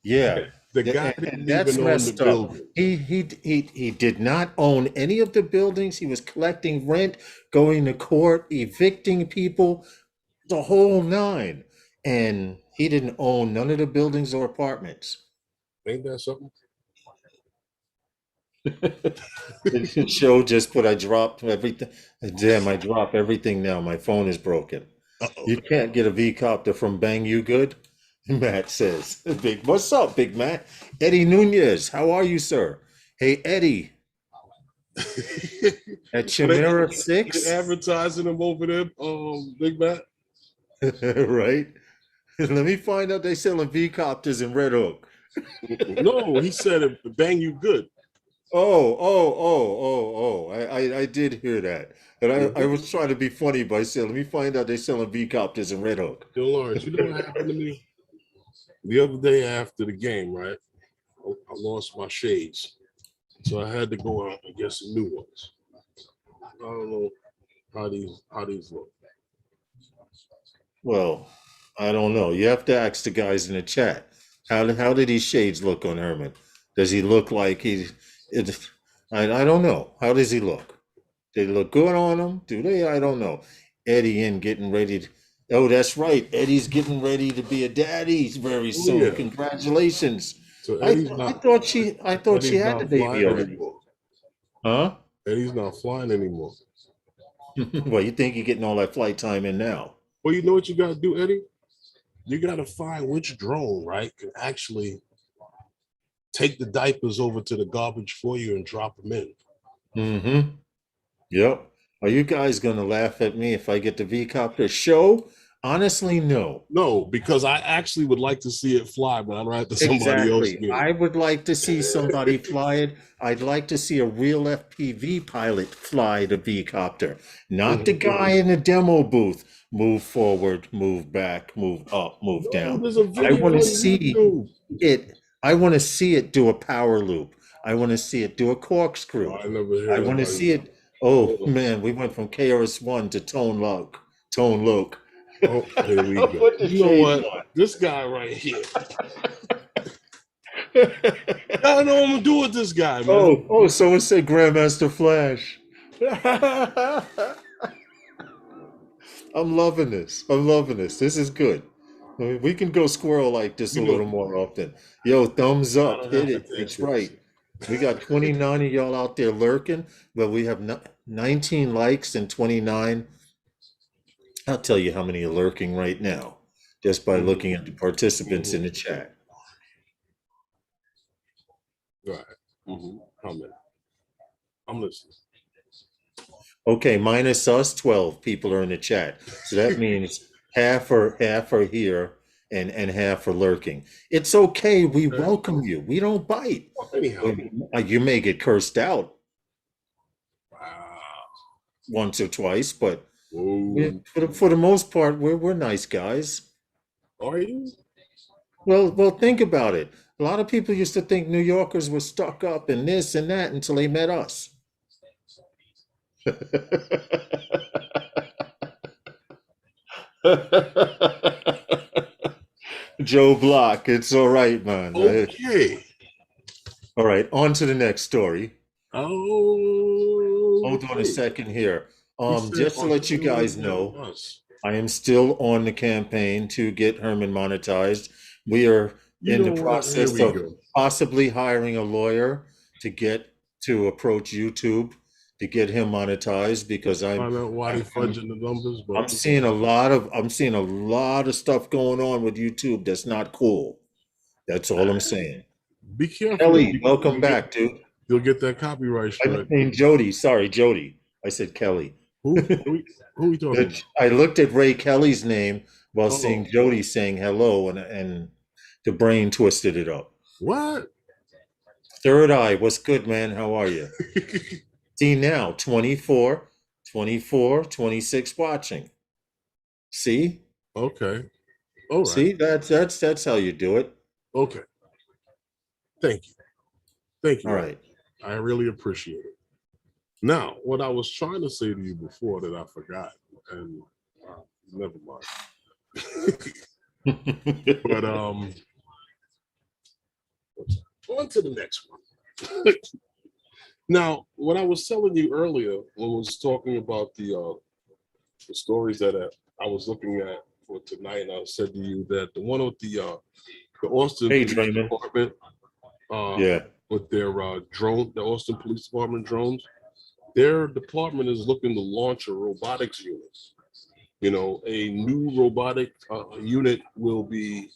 Yeah, The guy and didn't that's even own the messed up. building. He did not own any of the buildings. He was collecting rent, going to court, evicting people, the whole nine. And he didn't own none of the buildings or apartments. Ain't that something? The show just put I dropped everything. Damn, I dropped everything now. My phone is broken. Uh-oh. You can't get a V copter from Bang You Good? Matt says. Big, what's up, Big Matt? Eddie Nunez, how are you, sir? Hey, Eddie. At Chimera 6? Advertising them over there, Big Matt. Right? Let me find out they selling V copters in Red Hook. No, he said it bang you good. Oh. I did hear that. And I was trying to be funny by saying, let me find out they selling V copters in Red Hook. Yo, Lawrence, you know what happened to me? The other day after the game, right? I lost my shades. So I had to go out and get some new ones. I don't know how these look. Well, I don't know. You have to ask the guys in the chat. How did these shades look on Herman? Does he look like I don't know. How does he look? They look good on him? Do they? I don't know. Eddie in getting ready to, oh, that's right. Eddie's getting ready to be a daddy very soon. yeah. Congratulations. So I thought she had the baby already. Anymore. Huh? Eddie's not flying anymore. Well, you think you're getting all that flight time in now? Well, you know what you gotta do, Eddie? You gotta find which drone, right, can actually take the diapers over to the garbage for you and drop them in. Mm-hmm. Yep. Are you guys gonna laugh at me if I get the V-copter show? Honestly, no. No, because I actually would like to see it fly, but I'd rather somebody else Exactly. get it. I would like to see somebody fly it. I'd like to see a real FPV pilot fly the V-copter, not the guy in the demo booth. Move forward, move back, move up, move No, down. there's a I video want on to see YouTube. it. I want to see it do a power loop. I want to see it do a corkscrew. Oh, I never heard I want to see it. Oh man, we went from KRS-One to Tone Loc. Tone Loc. Oh, here we go. Put the You know shades what? on. This guy right here. I don't know what I'm gonna do with this guy, man. Someone said Grandmaster Flash. I'm loving this. This is good. I mean, we can go squirrel like this a You know, little more often. Yo, thumbs I up. don't Hit have to it. take That's this. right. We got 29 of y'all out there lurking. Well, we have 19 likes and 29. I'll tell you how many are lurking right now just by looking at the participants in the chat. Right. How many? I'm listening. Okay, minus us, 12 people are in the chat. So that means half are here and half are lurking. It's okay. We welcome you. We don't bite. Anyhow. You may get cursed out. Wow. once or twice, but Whoa. for the most part, we're nice guys. Are you? Well, think about it. A lot of people used to think New Yorkers were stuck up and this and that until they met us. Joe Block, it's all right, man. Okay. All right, on to the next story. Hold on a Okay. second here. He said Just to let you Australian guys met know, us. I am still on the campaign to get Herman monetized. We are You in the know what? Here process we of go. possibly hiring a lawyer to get to approach YouTube to get him monetized because Find out why they I'm fudging the numbers, but I'm seeing a lot of stuff going on with YouTube that's not cool. That's all I'm saying. be careful. Kelly, welcome back, dude. You'll get that copyright I strike. mean Jody. Sorry, Jody. I said Kelly. Who? Who are we talking about? I looked at Ray Kelly's name while seeing Oh, Jody saying hello, and the brain twisted it up. what? Third Eye, what's good, man? How are you? See now, 24, 24, 26 watching. See? Okay. All right. See? That's how you do it. Okay. Thank you. Thank All you. right. I really appreciate it. Now, what I was trying to say to you before that I forgot, and never mind. But on to the next one. Now, what I was telling you earlier when I was talking about the stories that I was looking at for tonight, I said to you that the one with the Austin Hey, Police Draymond. Department uh, Yeah. with their drone, the Austin Police Department drones, their department is looking to launch a robotics unit. You know, a new robotic unit will be,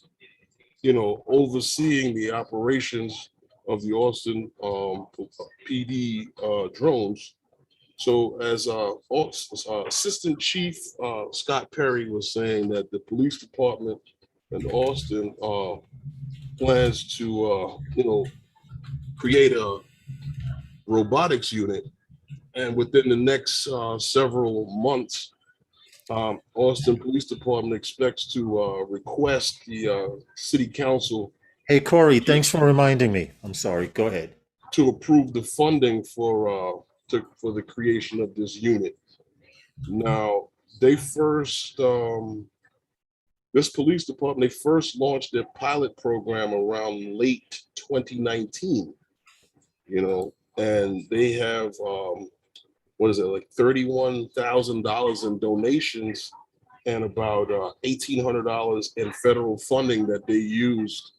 overseeing the operations of the Austin PD drones. So, as Assistant Chief Scott Perry was saying, that the police department in Austin plans to, create a robotics unit, and within the next several months, Austin Police Department expects to request the City Council Hey, Corey, thanks for reminding me. I'm sorry. Go ahead. to approve the funding for the creation of this unit. Now, they first this police department, they first launched their pilot program around late 2019. And they have what is it, like $31,000 in donations and about $1,800 in federal funding that they used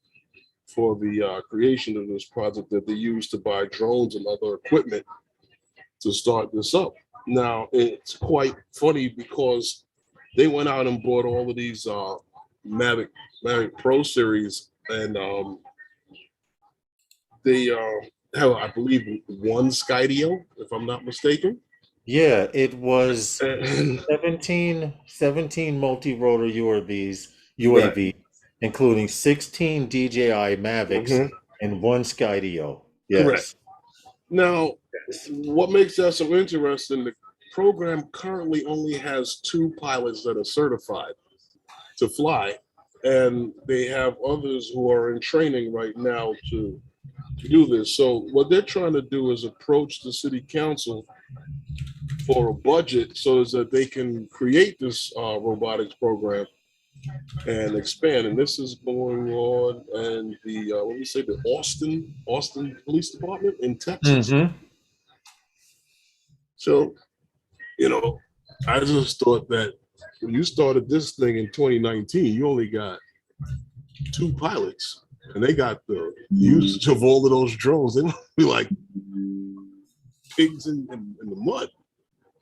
for the creation of this project, that they used to buy drones and other equipment to start this up. Now, it's quite funny because they went out and bought all of these Mavic Pro series, and they have, I believe, one Skydio, if I'm not mistaken. Yeah, it was And 17 multi-rotor right. UAV, including 16 DJI Mavics Mhm. and one Skydio. Correct. Yes. Now, what makes that so interesting, the program currently only has 2 pilots that are certified to fly, and they have others who are in training right now to do this. So what they're trying to do is approach the city council for a budget so that they can create this robotics program and expand. And this is going on in the what do you say, the Austin Police Department in Texas. Mm-hmm. So, you know, I just thought that when you started this thing in 2019, you only got 2 pilots, and they got the usage of all of those drones. They must be like pigs in the mud.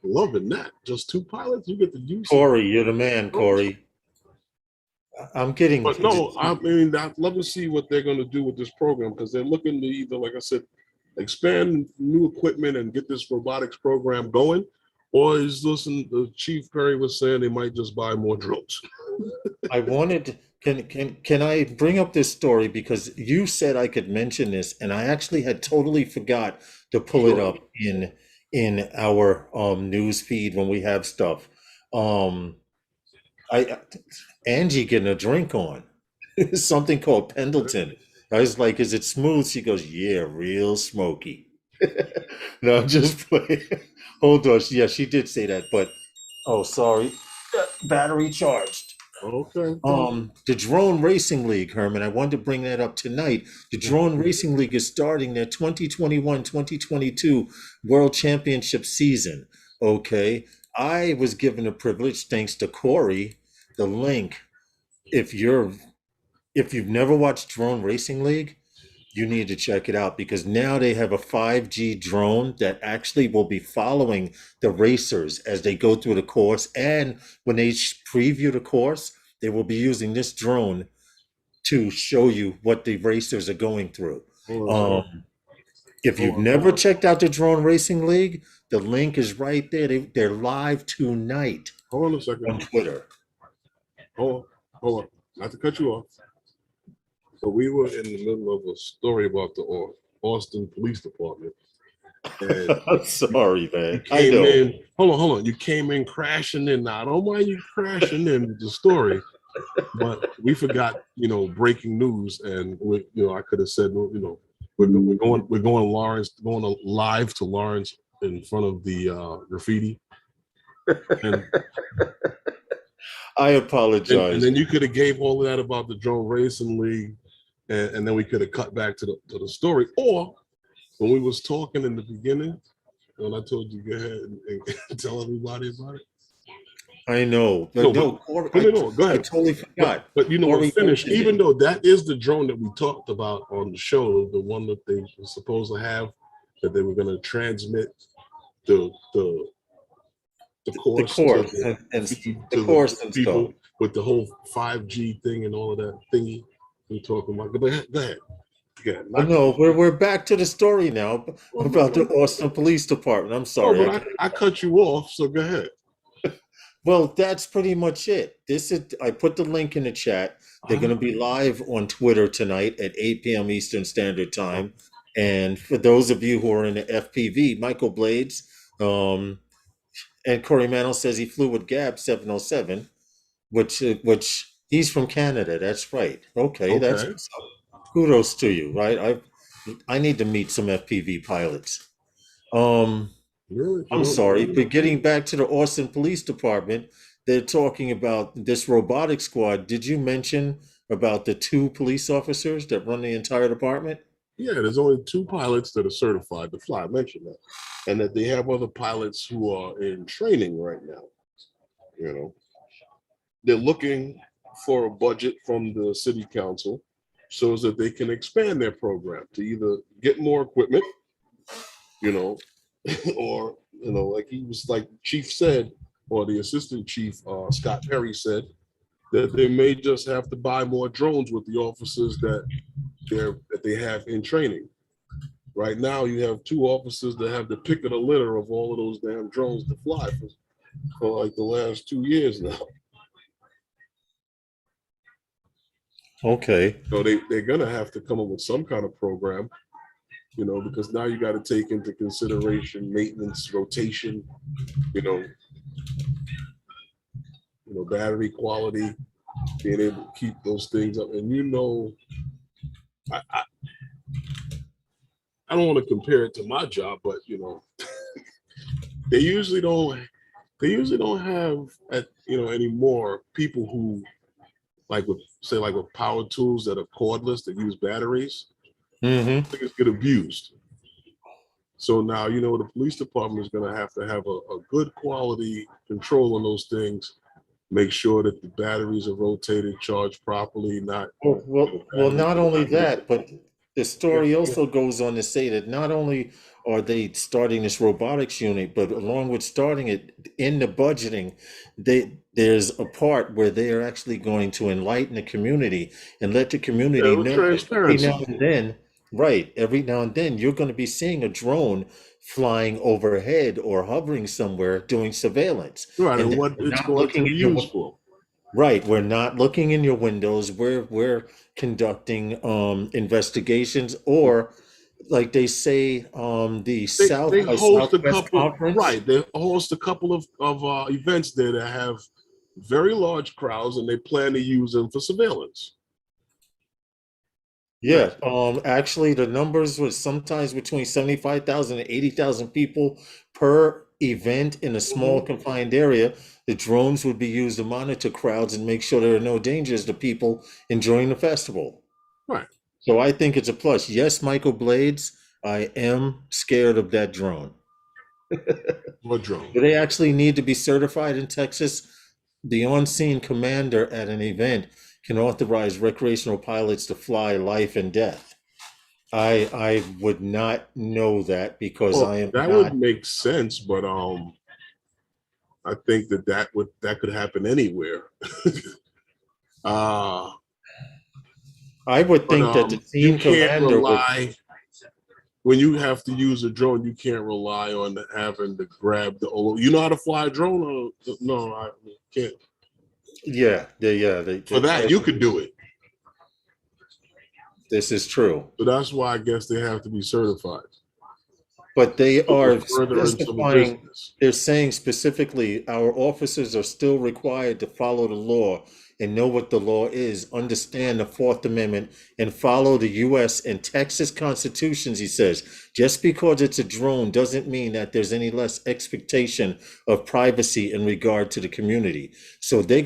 Loving that. Just 2 pilots, you get the use of Corey, you're the man, drones. Corey. I'm getting But no, I mean, I'd love to see what they're going to do with this program, because they're looking to either, like I said, expand new equipment and get this robotics program going, or is listen, the Chief Perry was saying they might just buy more drones. I wanted can I bring up this story because you said I could mention this and I actually had totally forgot to pull it Sure. up in in our news feed when we have stuff. Um, I Angie getting a drink on something called Pendleton. I was like, "Is it smooth?" She goes, "Yeah, real smoky." No, I'm just playing. Hold on. Yeah, she did say that, but oh, sorry. Battery charged. Okay. Okay. The Drone Racing League, Herman, I wanted to bring that up tonight. The Drone Racing League is starting their 2021-2022 World Championship season. Okay. I was given a privilege, thanks to Corey, the link. If you're if you've never watched Drone Racing League, you need to check it out because now they have a 5G drone that actually will be following the racers as they go through the course. And when they preview the course, they will be using this drone to show you what the racers are going through. Hold on a second. Um, if you've Hold on. never checked out the Drone Racing League, the link is right there. They're live tonight Hold on a second. on Twitter. Hold on. Hold on. Not to cut you off. So we were in the middle of a story about the Austin Police Department. And I'm sorry, you man. I came know. in. Hold on. You came in crashing in. Now I don't mind you crashing in the story, but we forgot, breaking news, and I could have said, we're going Lawrence, going live to Lawrence in front of the graffiti, and I and apologize. then you could have gave all of that about the Drone Racing League, and then we could have cut back to the story, or when we was talking in the beginning, when I told you go ahead and tell everybody about it. I know, No, but but no, Corey, no, go I ahead. totally forgot. But we'll Corey finish. mentioned Even it. though that is the drone that we talked about on the show, the one that they were supposed to have, that they were going to transmit the The course to course the and the to course the and stuff. people with the whole 5G thing and all of that thingy we're talking about. Go ahead. Go ahead. Oh, no, we're back to the story now about the Well, Austin Police Department. I'm oh, sorry. but I cut you off, so go ahead. Well, that's pretty much it. I put the link in the chat. They're going to be live on Twitter tonight at 8 p.m. Eastern Standard Time. And for those of you who are in the FPV, Michael Blades, and Corey Mantle says he flew with Gab 707, which he's from Canada. That's right. Okay, that's Okay. what's up. Kudos to you. Right, I need to meet some FPV pilots. Um, Really? I'm sorry, but getting back to the Austin Police Department, they're talking about this robotic squad. Did you mention about the two police officers that run the entire department? Yeah, there's only two pilots that are certified to fly. I mentioned that. And that they have other pilots who are in training right now. You know, they're looking for a budget from the city council so that they can expand their program to either get more equipment, you know, or, like Chief said, or the assistant chief, Scott Perry said, that they may just have to buy more drones with the officers that they have in training. Right now, you have two officers that have the pick of the litter of all of those damn drones to fly for like the last 2 years now. Okay. So they're gonna have to come up with some kind of program, because now you got to take into consideration maintenance, rotation, you know, battery quality, being able to keep those things up. And I don't want to compare it to my job, but they usually don't have anymore people who with power tools that are cordless that use batteries. Mm-hmm. Things get abused. So now the police department is going to have a good quality control on those things. Make sure that the batteries are rotated, charged properly, not Well, batteries not that are only not used. that, but the story also goes on to say that not only are they starting this robotics unit, but along with starting it in the budgeting, there's a part where they are actually going to enlighten the community and let the community Yeah, know that every now transparency. and then, right, every now and then you're going to be seeing a drone flying overhead or hovering somewhere doing surveillance, Right, and and that what we're it's not going to looking be in your used for. Right, we're not looking in your windows. We're conducting investigations, or like they say, the They South by host a Southwest couple, Conference. right? They host a couple of events there that have very large crowds, and they plan to use them for surveillance. Yeah, Yeah, actually, the numbers was sometimes between 75,000 and 80,000 people per event in a small hmm confined area. The drones would be used to monitor crowds and make sure there are no dangers to people enjoying the festival. right. So I think it's a plus. Yes, Michael Blades, I am scared of that drone. Or drone. Do they actually need to be certified in Texas? The on-scene commander at an event can authorize recreational pilots to fly life and death. I would not know that because Well, I am that would not. make sense, but I think that could happen anywhere. uh, I would but think that the you scene can't commander would. rely when you have to use a drone. You can't rely on having to grab the. Oh, you know how to fly a drone? Or, no, I can't. Yeah, For that, you could do it. this is true. So that's why I guess they have to be certified. But they In are furtherance of the specifying, business. they're saying specifically, our officers are still required to follow the law and know what the law is, understand the Fourth Amendment, and follow the US and Texas constitutions, he says. Just because it's a drone doesn't mean that there's any less expectation of privacy in regard to the community. So they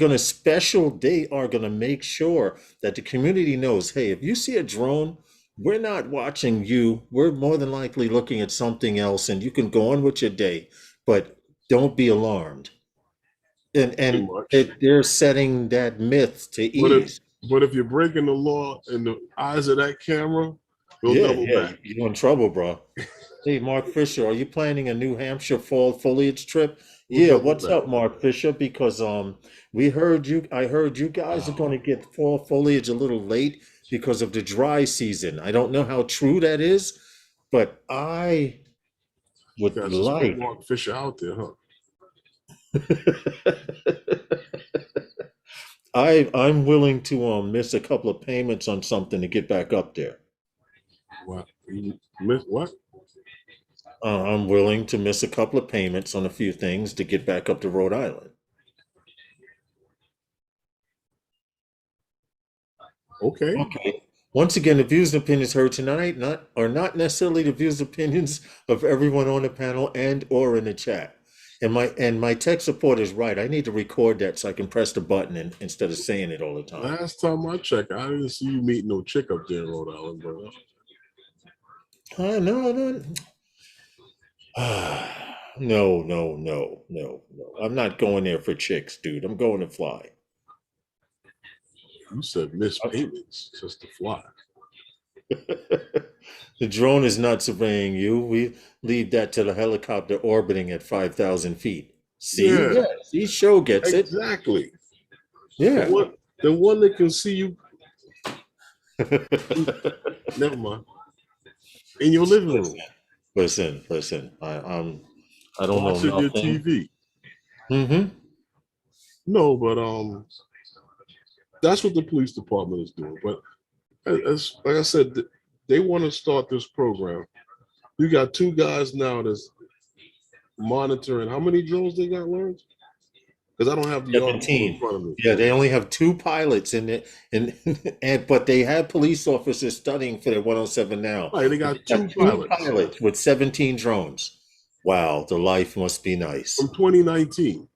are gonna make sure that the community knows, hey, if you see a drone, we're not watching you. We're more than likely looking at something else, and you can go on with your day, but don't be alarmed. Pretty And much. they're setting that myth to But if ease. but if you're breaking the law in the eyes of that camera, you'll Yeah, double yeah, back. you're in trouble, bro. Hey, Mark Fisher, are you planning a New Hampshire fall foliage trip? We'll Yeah, double what's back. up, Mark Fisher? Because I heard you guys are going to get fall foliage a little late because of the dry season. I don't know how true that is, but I would Guys, just put like. Mark Fisher out there, huh? I'm willing to miss a couple of payments on something to get back up there. What? You miss what? I'm willing to miss a couple of payments on a few things to get back up to Rhode Island. Okay. Okay. Once again, the views and opinions heard tonight are not necessarily the views and opinions of everyone on the panel and or in the chat. And my tech support is right. I need to record that so I can press the button instead of saying it all the time. Last time I checked, I didn't see you meet no chick up there in Rhode Island, bro. No, no. No, no, no, no, no. I'm not going there for chicks, dude. I'm going to fly. You said miss payments just to fly. The drone is not surveying you. We leave that to the helicopter orbiting at 5,000 feet. See? Yeah, Yeah. See, show gets it. exactly. The Yeah. one, the one that can see you. Never mind. In your living Listen, room, listen. I don't know watching your nothing. TV. Mm-hmm. No, but that's what the police department is doing. But as like I said, they want to start this program. You got two guys now that's monitoring. How many drones they got, Lawrence? Because I don't have the article in 17. front of me. Yeah, they only have two pilots in it, and but they have police officers studying for their 107 now. Right, they But got they got two two pilots pilots with 17 drones. Wow, the life must be nice. from 2019.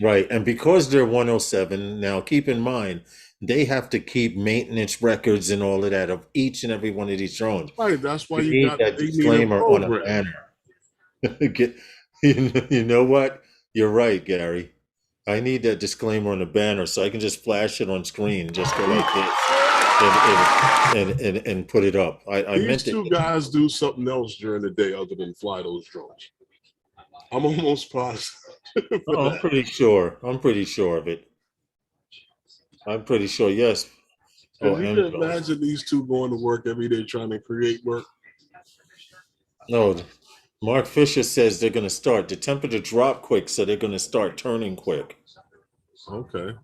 Right. And because they're 107, now keep in mind, they have to keep maintenance records and all of that of each and every one of these drones. Right, that's why You need that they need a disclaimer on a program. banner. Get, you know what? You're right, Gary. I need that disclaimer on the banner so I can just flash it on screen, just go like this and put it up. I These meant it. two guys do something else during the day other than fly those drones. I'm almost positive for I'm that. pretty sure. I'm pretty sure of it. I'm pretty sure. Yes. Oh, Because you and can imagine these two going to work every day trying to create work. no, Mark Fisher says they're going to start. The temperature dropped quick, so they're going to start turning quick. Okay.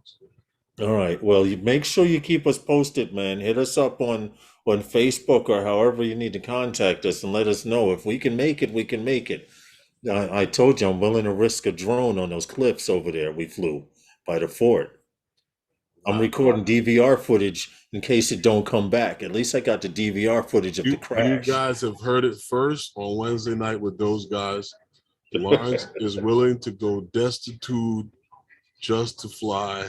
All right. Well, you make sure you keep us posted, man. Hit us up on Facebook or however you need to contact us and let us know if we can make it. We can make it. I told you I'm willing to risk a drone on those cliffs over there we flew by the fort. I'm Wow. recording DVR footage in case it don't come back. At least I got the DVR footage of the You crash. guys have heard it first on Wednesday night with those guys. Lawrence is willing to go destitute just to fly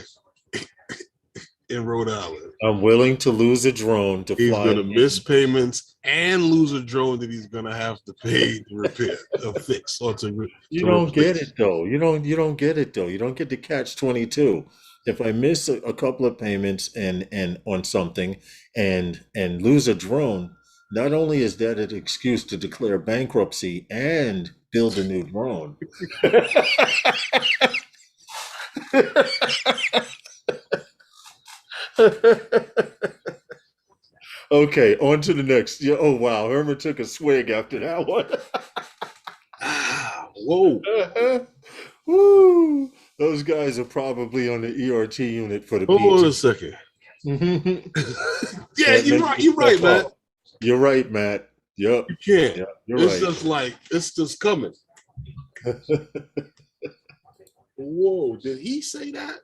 in Rhode Island. I'm willing to lose a drone to He's fly. gonna miss payments and lose a drone that he's gonna have to pay to repair, or fix, or You to don't get replace. it though. You don't get it though. You don't get the catch 22. If I miss a couple of payments and on something and lose a drone, not only is that an excuse to declare bankruptcy and build a new drone. Okay, on to the next. Yeah, oh wow, Herman took a swig after that one. Ah, whoa! Woo! Those guys are probably on the ERT unit for the Hold on a PG. second. Yeah, Can't you're make right. this You're right, stuff man. up. You're right, Matt. Yep. You can't. Yep. You're It's right. just like it's just coming. Whoa! Did he say that?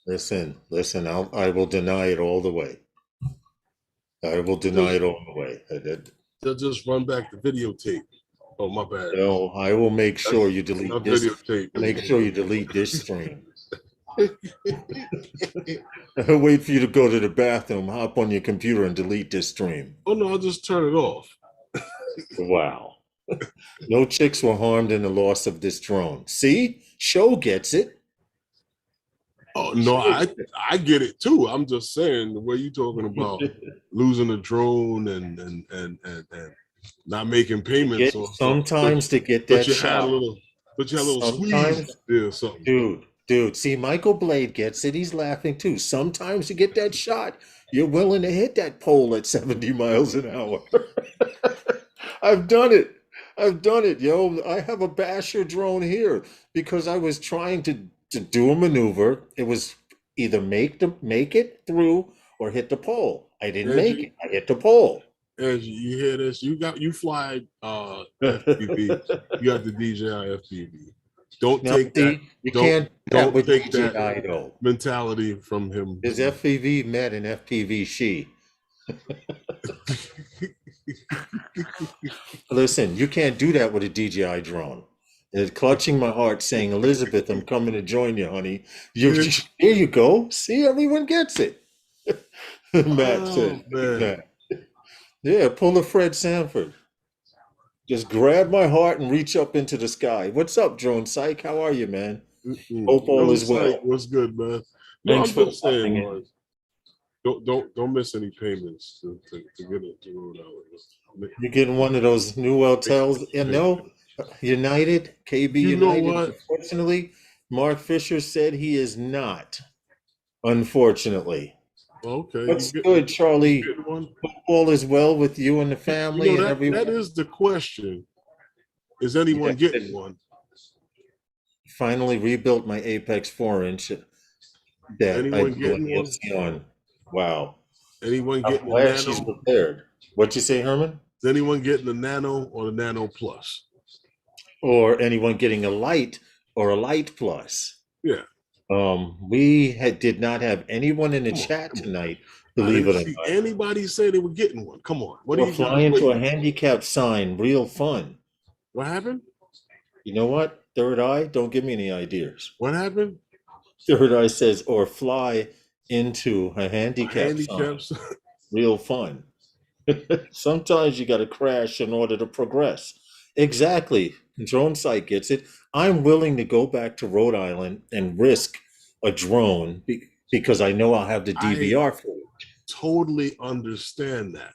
Listen. I will deny it all the way. I will deny just it all the way. they'll just run back the videotape. Oh, my bad. No, I will make sure That's you delete not this. videotape. Make sure you delete this stream. Wait for you to go to the bathroom, hop on your computer, and delete this stream. Oh no, I'll just turn it off. Wow. No chicks were harmed in the loss of this drone. See? Show gets it. Oh no, I get it too. I'm just saying the way you talking about losing a drone and not making payments or something. Sometimes to get But that you had a shot. little, but you had a little squeeze Sometimes, there or something. dude. See, Michael Blade gets it. He's laughing too. Sometimes to get that shot, you're willing to hit that pole at 70 miles an hour. I've done it. I've done it, yo. I have a basher drone here because I was trying to do a maneuver. It was either make it through or hit the pole. I didn't As make you it. I hit the pole. as you hear this, you fly FPV. You got the DJI FPV. Don't Now, take that. see, you Don't can't do that don't with take that DJI though. mentality from him. Is FPV met and FPV she? Listen, you can't do that with a DJI drone. It's clutching my heart, saying, "Elizabeth, I'm coming to join you, honey." Here you go. See, everyone gets it. Matt Oh said, man. Matt. Yeah, pull a Fred Sanford. Just grab my heart and reach up into the sky. What's up, Drone Psych? How are you, man? Mm-mm. Hope all Yo, is Psych, well. what's good, man? No, Thanks I'm for just saying, popping in. Lawrence, don't miss any payments to get it to Rhode Island. You're getting one of those new Autels. You know, United, KB You know United. what? Unfortunately, Mark Fisher said he is not. Unfortunately. Okay, What's good, you Charlie? getting one? All is well with you and the You family know and that everyone. is the question. Is Yeah, anyone getting one? finally rebuilt my Apex 4-inch that I Anyone do on getting the one? Epsilon. Wow. Anyone I'm getting the glad she's Nano? repaired. What you say, Herman? Is anyone getting the Nano or the Nano Plus? Or anyone getting a Lite or a Lite Plus? Yeah, Did not have anyone in the come on, chat come on. tonight, I believe didn't it or see not. anybody say they were getting one. Come on, what are Or you guys flying to a waiting? handicap sign, real fun. What happened? You know what? Third Eye, don't give me any ideas. What happened? Third Eye says, or fly into a handicap sign, Handicaps. real fun. Sometimes you got to crash in order to progress. Exactly. Drone site gets it. I'm willing to go back to Rhode Island and risk a drone because I know I'll have the I DVR for it. totally understand that.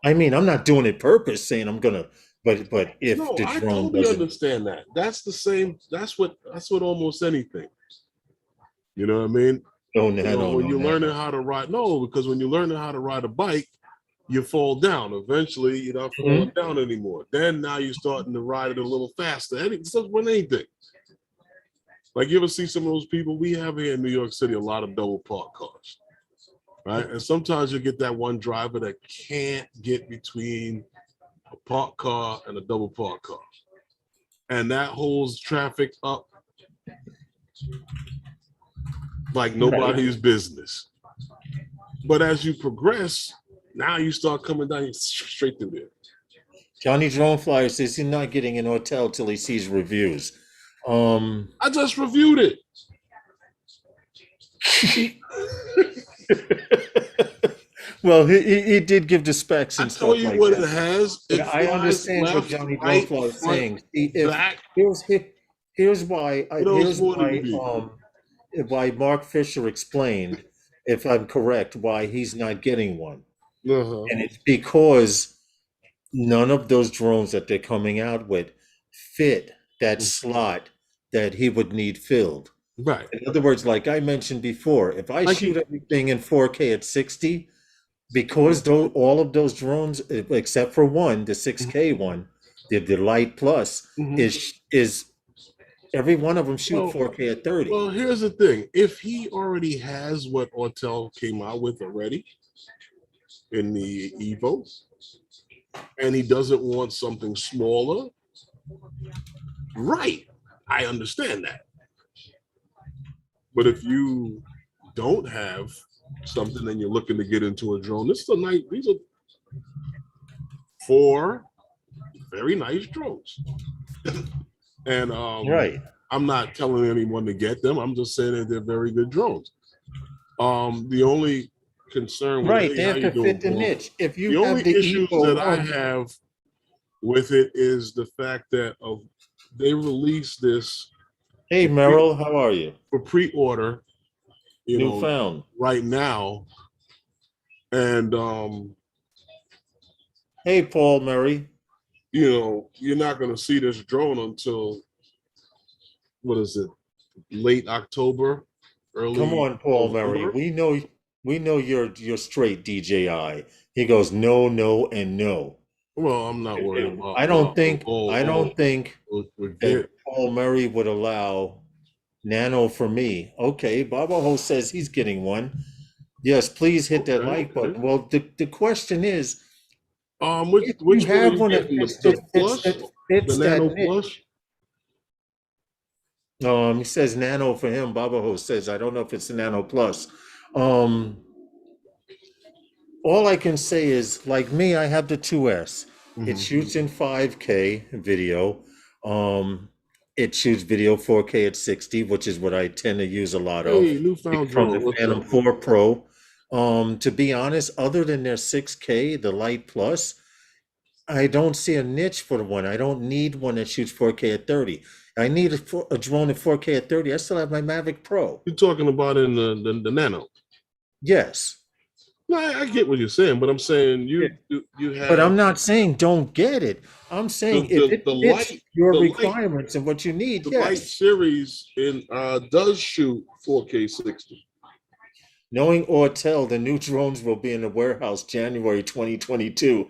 I mean, I'm not doing it purpose saying I'm gonna, but if No, the I drone totally doesn't, understand that. That's the same. That's what almost anything. You know what I mean? no You know, nano, when no you're learning nano. how to ride, no, because when you're learning how to ride a bike, you fall down. Eventually, you're not falling Mhm. down anymore. Then now you're starting to ride it a little faster. It's just with anything. Like you ever see some of those people? We have here in New York City a lot of double park cars, right? And sometimes you get that one driver that can't get between a parked car and a double parked car. And that holds traffic up like nobody's business. But as you progress, now you start coming down straight through there. Johnny Drone Flyer says he's not getting an Autel till he sees reviews. I just reviewed it. Well, he did give the specs and I stuff tell you like what that. it has. But It I understand left, what Johnny right, Drone Flyer is front, saying. If back. here's why What else more do you need? why Mark Fisher explained, if I'm correct, why he's not getting one. Uh-huh. And it's because none of those drones that they're coming out with fit that slot that he would need filled. Right. In other words, like I mentioned before, if I Like shoot everything in 4K at 60, because all of those drones, except for one, the 6K one, the Lite Plus, is every one of them shoot 4K at 30. Well, here's the thing. If he already has what Autel came out with already in the Evo, and he doesn't want something smaller, right, I understand that. But if you don't have something and you're looking to get into a drone, these are 4 very nice drones. And Right. I'm not telling anyone to get them. I'm just saying that they're very good drones. The only concern with Right, they have to fit the niche. If you the have only the issues Evo that I 1, have with it is the fact that they released this hey Merrill, how are you? for pre-order, Newfound. right now. And Hey Paul Murray. you're not gonna see this drone until what is it, late October, early Come on, Paul Murray. November. We know you're straight DJI. He goes no, no, and no. Well, I'm not worried about I don't think we that get. Paul Murray would allow Nano for me. Okay, Baba Ho says he's getting one. Yes, please hit that like button. Well, the question is, if you Which one are have you one that getting? fits The Plus, that fits the that Nano niche. Plus? He says Nano for him. Baba Ho says, I don't know if it's the Nano Plus. All I can say is, like me, I have the 2S. It shoots in 5K video. It shoots video 4K at 60, which is what I tend to use a lot of Hey, newfound from drone. the What's Phantom up? 4 Pro. To be honest, other than their 6K, the Lite Plus, I don't see a niche for one. I don't need one that shoots 4K at 30. I need a drone at 4K at 30. I still have my Mavic Pro. You're talking about in the Nano. Yes. No, I get what you're saying, but I'm saying you have. But I'm not saying don't get it. I'm saying if it the fits light your the requirements and what you need, the Lite yes. series does shoot 4K 60. Knowing Autel, the new drones will be in the warehouse January 2022.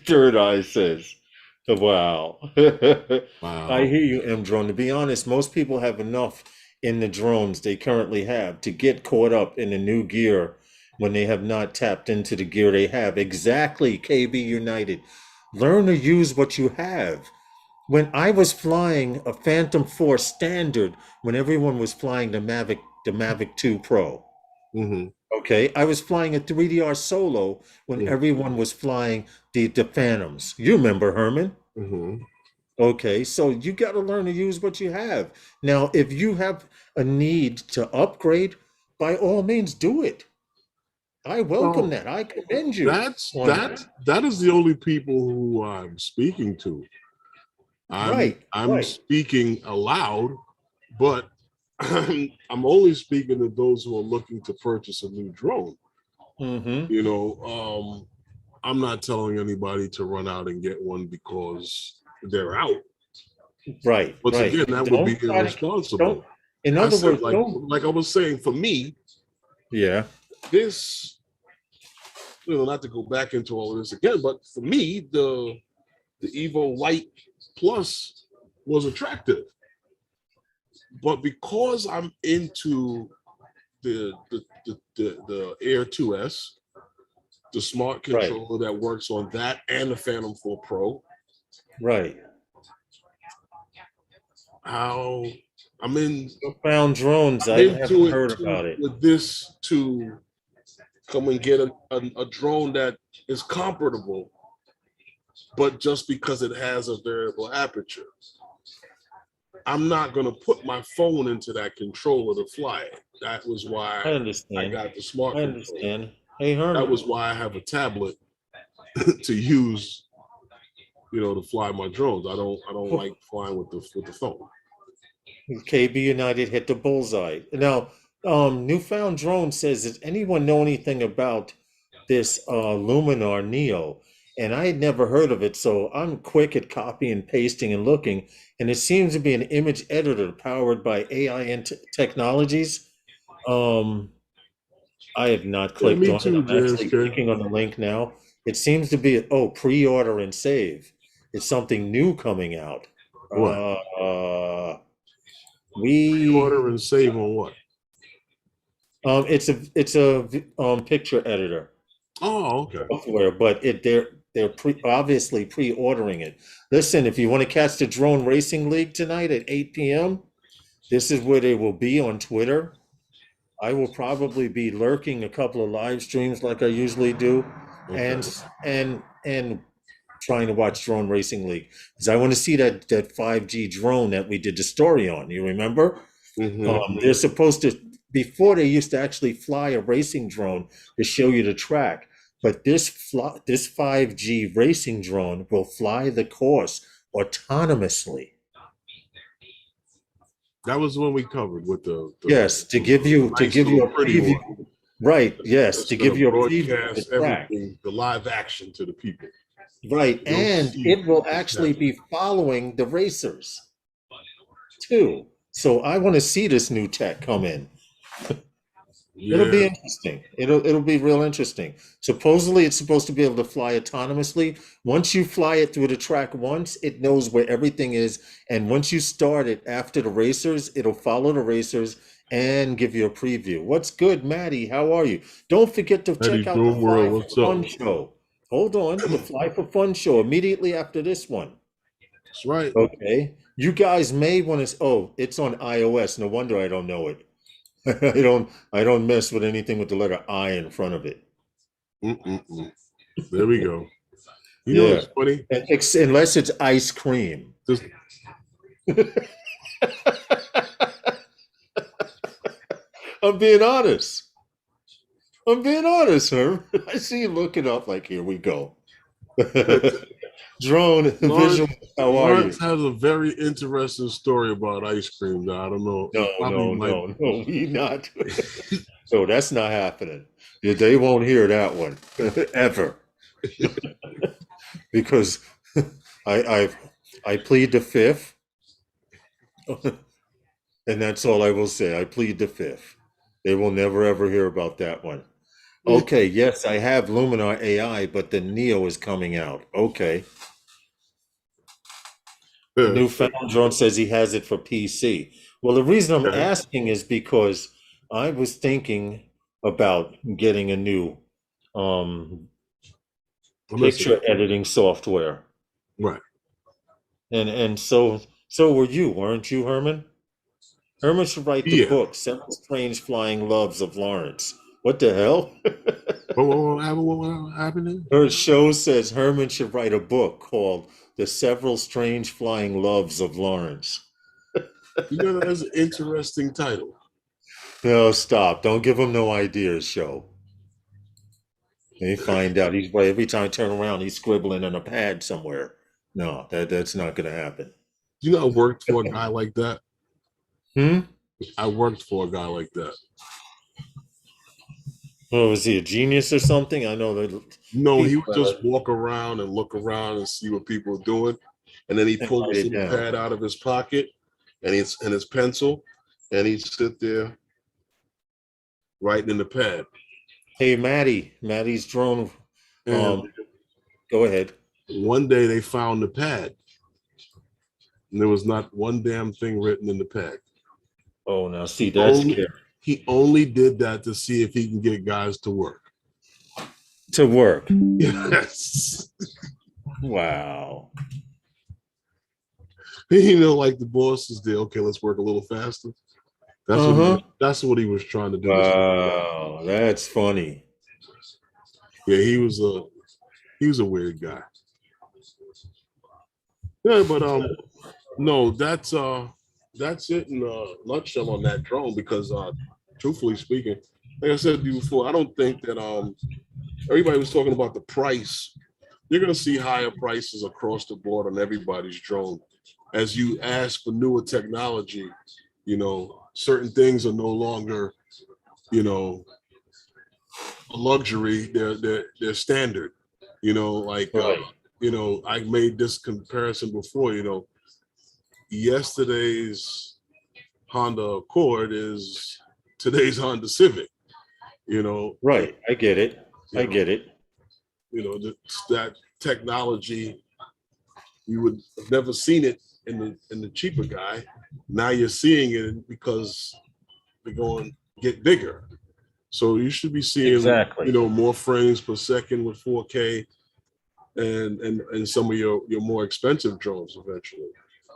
Third Eye says, wow. Wow. I hear you, M Drone. To be honest, most people have enough in the drones they currently have to get caught up in the new gear when they have not tapped into the gear they have. Exactly, KB United. Learn to use what you have. When I was flying a Phantom 4 standard, when everyone was flying the Mavic 2 Pro, okay, I was flying a 3DR Solo when everyone was flying the Phantoms. You remember, Herman? Okay, so you got to learn to use what you have. Now, if you have a need to upgrade, by all means, do it. I welcome that. I commend you. That is the only people who I'm speaking to. I'm speaking aloud, but I'm only speaking to those who are looking to purchase a new drone. I'm not telling anybody to run out and get one because they're out. Right. Once again, that would be irresponsible. In other words, like I was saying, for me, this, not to go back into all of this again, but for me, the Evo Lite Plus was attractive. but because I'm into the Air 2S, the smart Right, controller that works on that and the Phantom 4 Pro, right. how I'm in Found drones. I'm I haven't into it heard to about it. with this to come and get a drone that is comparable, but just because it has a variable aperture. I'm not going to put my phone into that controller to fly it. That was I why I understand. got the smart I controller. understand. Hey, That Herman. was why I have a tablet to use, to fly my drones. I don't like flying with the phone. KB United hit the bullseye. Now, Newfound Drone says, does anyone know anything about this Luminar Neo? And I had never heard of it, so I'm quick at copying and pasting and looking. And it seems to be an image editor powered by AI and technologies. Um, I have not Yeah, clicked me on it. too, I'm actually JSK. clicking on the link now. It seems to be, oh, pre-order and save. It's something new coming out. What? We Pre-order and save on what? it's a picture editor Oh, okay. software, but they're obviously pre-ordering it. Listen, if you want to catch the Drone Racing League tonight at 8 p.m., this is where they will be on Twitter. I will probably be lurking a couple of live streams like I usually do, Okay. and trying to watch Drone Racing League because I want to see that 5G drone that we did the story on. You remember? Mm-hmm. They're supposed to, before they used to actually fly a racing drone to show you the track. But this 5G racing drone will fly the course autonomously. That was the one we covered with Yes, the to nice give you little a pretty preview. one Right, yes, that's to going give to you a preview of the broadcast track. everything, the live action to the people. Right, You'll and see it will what's actually happening. be following the racers too. So I want to see this new tech come in. It'll Yeah, be interesting. It'll be real interesting. Supposedly, it's supposed to be able to fly autonomously. Once you fly it through the track once, it knows where everything is. And once you start it after the racers, it'll follow the racers and give you a preview. What's good, Maddie? How are you? Don't forget to check Eddie out the Boom World, Fly for what's up? Fun show. Hold on, the Fly for Fun show immediately after this one. That's right. Okay. You guys may want to. Oh, it's on iOS. No wonder I don't know it. I don't mess with anything with the letter I in front of it. Mm-mm-mm. There we go. You know Yeah. what's funny? Unless it's ice cream. This I'm being honest. I'm being honest, sir. I see you looking up like, here we go. Drone visual, Lawrence how are you? Lawrence has a very interesting story about ice cream. Now I don't know. No, Probably no, might. no, no, we not. No, that's not happening. Yeah, they won't hear that one ever because I I plead the fifth, and that's all I will say. I plead the fifth. They will never ever hear about that one. Okay, yes, I have Luminar AI, but the Neo is coming out. Okay. Newfound Drone says he has it for PC. Well, the reason I'm Okay. asking is because I was thinking about getting a new um, I'm listening. picture editing software. Right. And so were you, weren't you, Herman? Herman should write the Yeah. book, Seven Strange Flying Loves of Lawrence. What the hell? What happened? Her show says Herman should write a book called The Several Strange Flying Loves of Lawrence. That's an interesting title. No, stop. Don't give him no ideas, show. He find out every time I turn around, he's scribbling on a pad somewhere. No, that's not gonna happen. I worked for a guy like that. Hmm? I worked for a guy like that. Oh, is he a genius or something? I know that No, he people would just walk around and look around and see what people are doing. And then he and pulled write this it little down. pad out of his pocket and his pencil, and he'd sit there writing in the pad. Hey, Maddie's drone. And Um, Go ahead. one day they found the pad, and there was not one damn thing written in the pad. Oh, now see, He that's only scary. he only did that to see if he can get guys to work. To work. Yes. Wow. Like the boss is there. Okay, let's work a little faster. Uh-huh. That's what he was trying to do. To Wow, that's funny. yeah, he was a weird guy. Yeah, but no, that's it in a nutshell on that drone. Because truthfully speaking, like I said to you before, I don't think that everybody was talking about the price. You're going to see higher prices across the board on everybody's drone as you ask for newer technology. Certain things are no longer, you know, a luxury. They're standard. Like Right. I made this comparison before. Yesterday's Honda Accord is today's Honda Civic. You know, and, Right. I get it. you I know, get it. that technology you would have never seen it in the cheaper guy. Now you're seeing it because they're going to get bigger. So you should be seeing, Exactly. more frames per second with 4K and some of your more expensive drones eventually.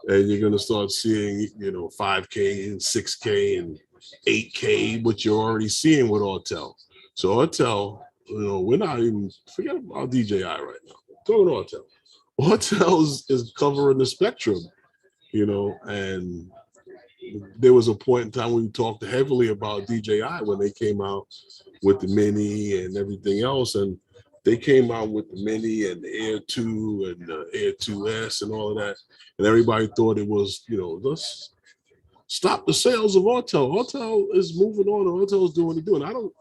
And you're gonna start seeing, 5K and 6K and 8K, what you're already seeing with Autel. So Autel, we're not even forget about DJI right now. Talking Autel. Autel is covering the spectrum, and there was a point in time when we talked heavily about DJI when they came out with the Mini and everything else, and they came out with the Mini and the Air 2 and the Air 2S and all of that, and everybody thought it was, let's stop the sales of Autel. Autel is moving on. Autel is doing what they're doing. I don't,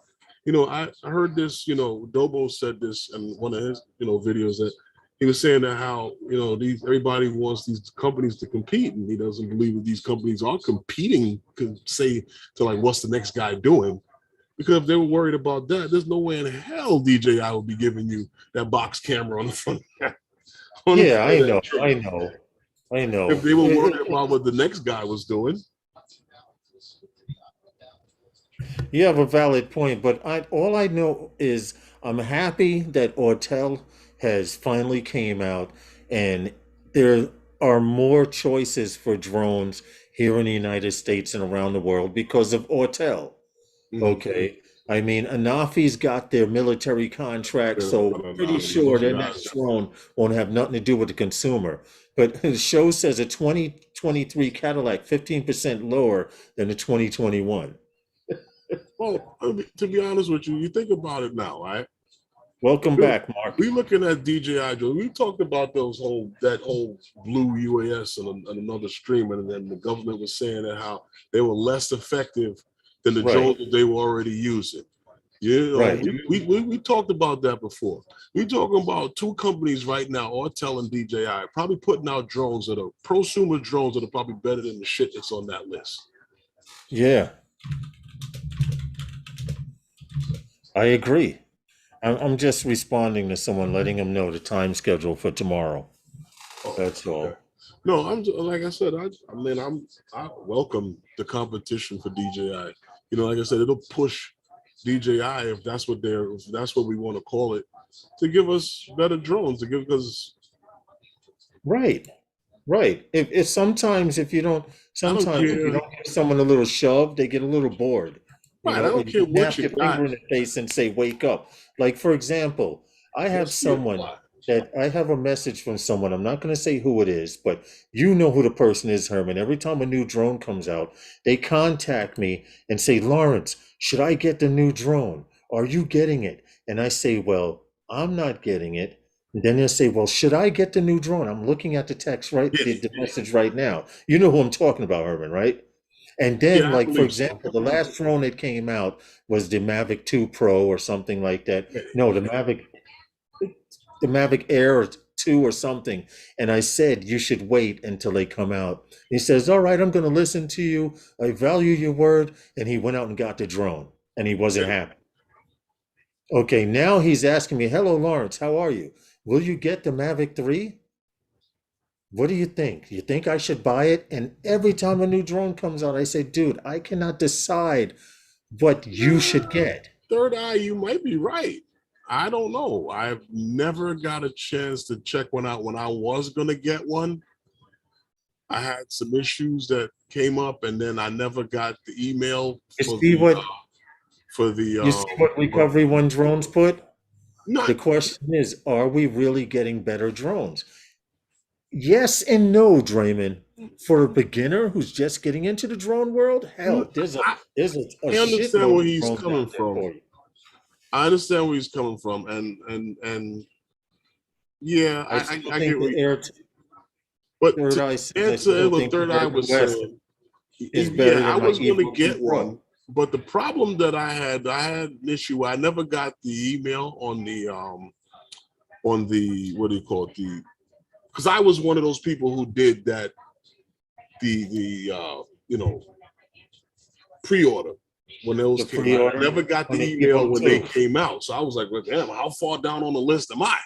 I heard this, Dobo said this in one of his, videos that he was saying that how, everybody wants these companies to compete, and he doesn't believe that these companies are competing to say to like, what's the next guy doing? Because if they were worried about that, there's no way in hell DJI would be giving you that box camera on the front, on the Yeah, front I of that know. drone. I know. I If know. they were worried about what the next guy was doing. You have a valid point, but all I know is I'm happy that Autel has finally came out, and there are more choices for drones here in the United States and around the world because of Autel. Mhm. Okay. I mean, Anafi's got their military contract, so pretty sure their next drone won't have nothing to do with the consumer. But the show says a 2023 Cadillac 15% lower than the 2021. Well, I mean, to be honest with you, you think about it now, right? Welcome back, Mark. We looking at DJI drones. We talked about that whole blue UAS and another stream, and then the government was saying that how they were less effective than the Right, drones that they were already using. right. We talked about that before. We talking about two companies right now, Autel and DJI, probably putting out drones that are prosumer drones that are probably better than the shit that's on that list. Yeah, I agree. I'm just responding to someone, letting them know the time schedule for tomorrow. Oh, That's okay. all. No, like I said, I mean, I welcome the competition for DJI. Like I said, it'll push DJI if that's what we want to call it, to give us better drones, to give us. Right, right. If sometimes if you don't, I don't sometimes if you care. don't give someone a little shove, they get a little bored, Right, I or don't you care what snap you your got. finger in the face and say, "Wake up!" Like for example, I have Let's see it someone fly. that I have a message from someone. I'm not going to say who it is, but you know who the person is, Herman. Every time a new drone comes out, they contact me and say, "Lawrence, should I get the new drone? Are you getting it?" And I say, "Well, I'm not getting it." And then they'll say, "Well, should I get the new drone?" I'm looking at the text the message right now. You know who I'm talking about, Herman, right? And then, Yeah, I like for believe so. example, the last drone that came out was the Mavic 2 Pro or something like that. No, the Mavic Air 2 or something. And I said, you should wait until they come out. He says, all right, I'm going to listen to you. I value your word. And he went out and got the drone, and he wasn't happy. Okay, now he's asking me, hello, Lawrence, how are you? Will you get the Mavic 3? What do you think? You think I should buy it? And every time a new drone comes out, I say, dude, I cannot decide what you should Uh, get. Third eye, you might be right. I don't know. I've never got a chance to check one out. When I was gonna get one, I had some issues that came up, and then I never got the email You see what for the you see what for Recovery One drones put? not The question is, are we really getting better drones? Yes and no, Draymond. For a beginner who's just getting into the drone world, hell, I, there's a I understand shitload where of he's drones coming out there from. for you. I understand where he's coming from, and yeah, I still I get think where the you, Air but Third to Eye says I answer still what think Third the Eye Air was 2S saying, is better yeah, I than my was going to Evo 2 get Pro. one, but the problem that I had an issue. I never got the email on the what do you call it, the because I was one of those people who did that the you know, pre-order when those The came out. I pre-order never got on the the email Evo when they 2. came out, so I was like, well, damn, how far down on the list am I?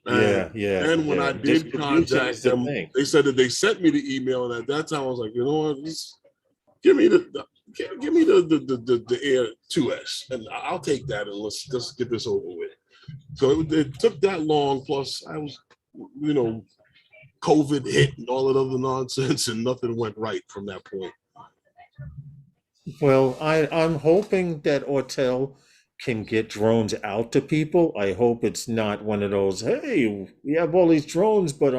And Yeah, yeah, then when yeah. I did Distribution contact is the them, thing. they said that they sent me the email, and at that time I was like, you know what, just give me give me the Air 2S, and I'll take that, and let's get this over with. So it took that long. Plus, I was, you know, COVID hit and all that other nonsense, and nothing went right from that point. Well, I'm hoping that Autel can get drones out to people. I hope it's not one of those, hey, we have all these drones, but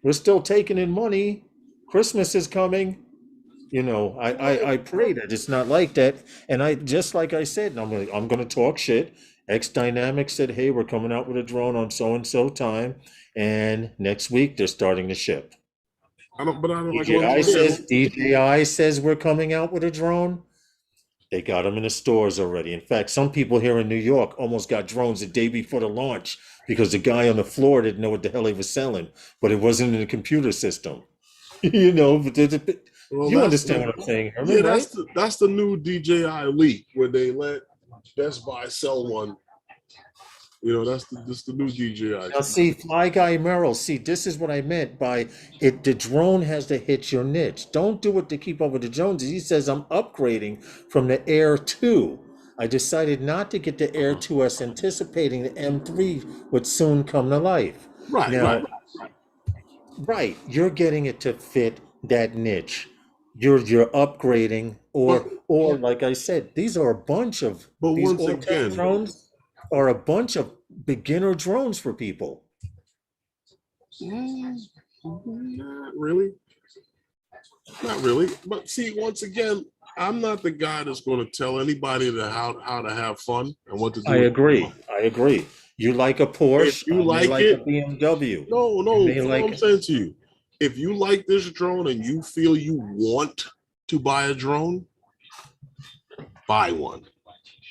we're still taking in money. Christmas is coming. You know, I pray that it's not like that. And I just like I said, I'm gonna talk shit. X Dynamics said, hey, we're coming out with a drone on so and so time, and next week they're starting to ship. But I don't like once again. DJI says we're coming out with a drone. They got them in the stores already. In fact, some people here in New York almost got drones the day before the launch because the guy on the floor didn't know what the hell he was selling, but it wasn't in the computer system. You know, but Well, you understand what I'm saying, Herman, right? that's the new DJI Elite where they let Best Buy sell one. You know, that's the new DJI. Now, see, Fly Guy Merrill, see, this is what I meant by it. The drone has to hit your niche. Don't do it to keep up with the Joneses. He says, I'm upgrading from the Air 2. I decided not to get the Air 2S, anticipating the M3 would soon come to life. Right, right. Now, right, you're getting it to fit that niche. You're upgrading, But or like I said, these once Autel again, drones are a bunch of beginner drones for people. mm, not really, not really. But see, once again, I'm not the guy that's going to tell anybody how to have fun and what to I do with. agree. I agree. You like a If Porsche, you I may like like a it, BMW. You no. may What like I'm it. saying to you, if you like this drone and you feel you want to buy a drone, buy one.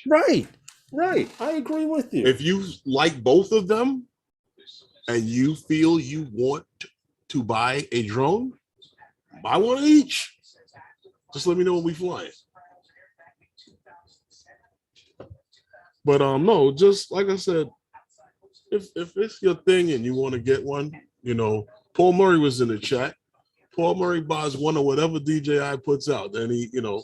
Right, right. I agree with you. If you like both of them and you feel you want to buy a drone, buy one each. Just let me know when we fly it. But no, just like I said, if it's your thing and you want to get one, you know, Paul Murray was in the chat. Paul Murray buys one of whatever DJI puts out. Then he, you know,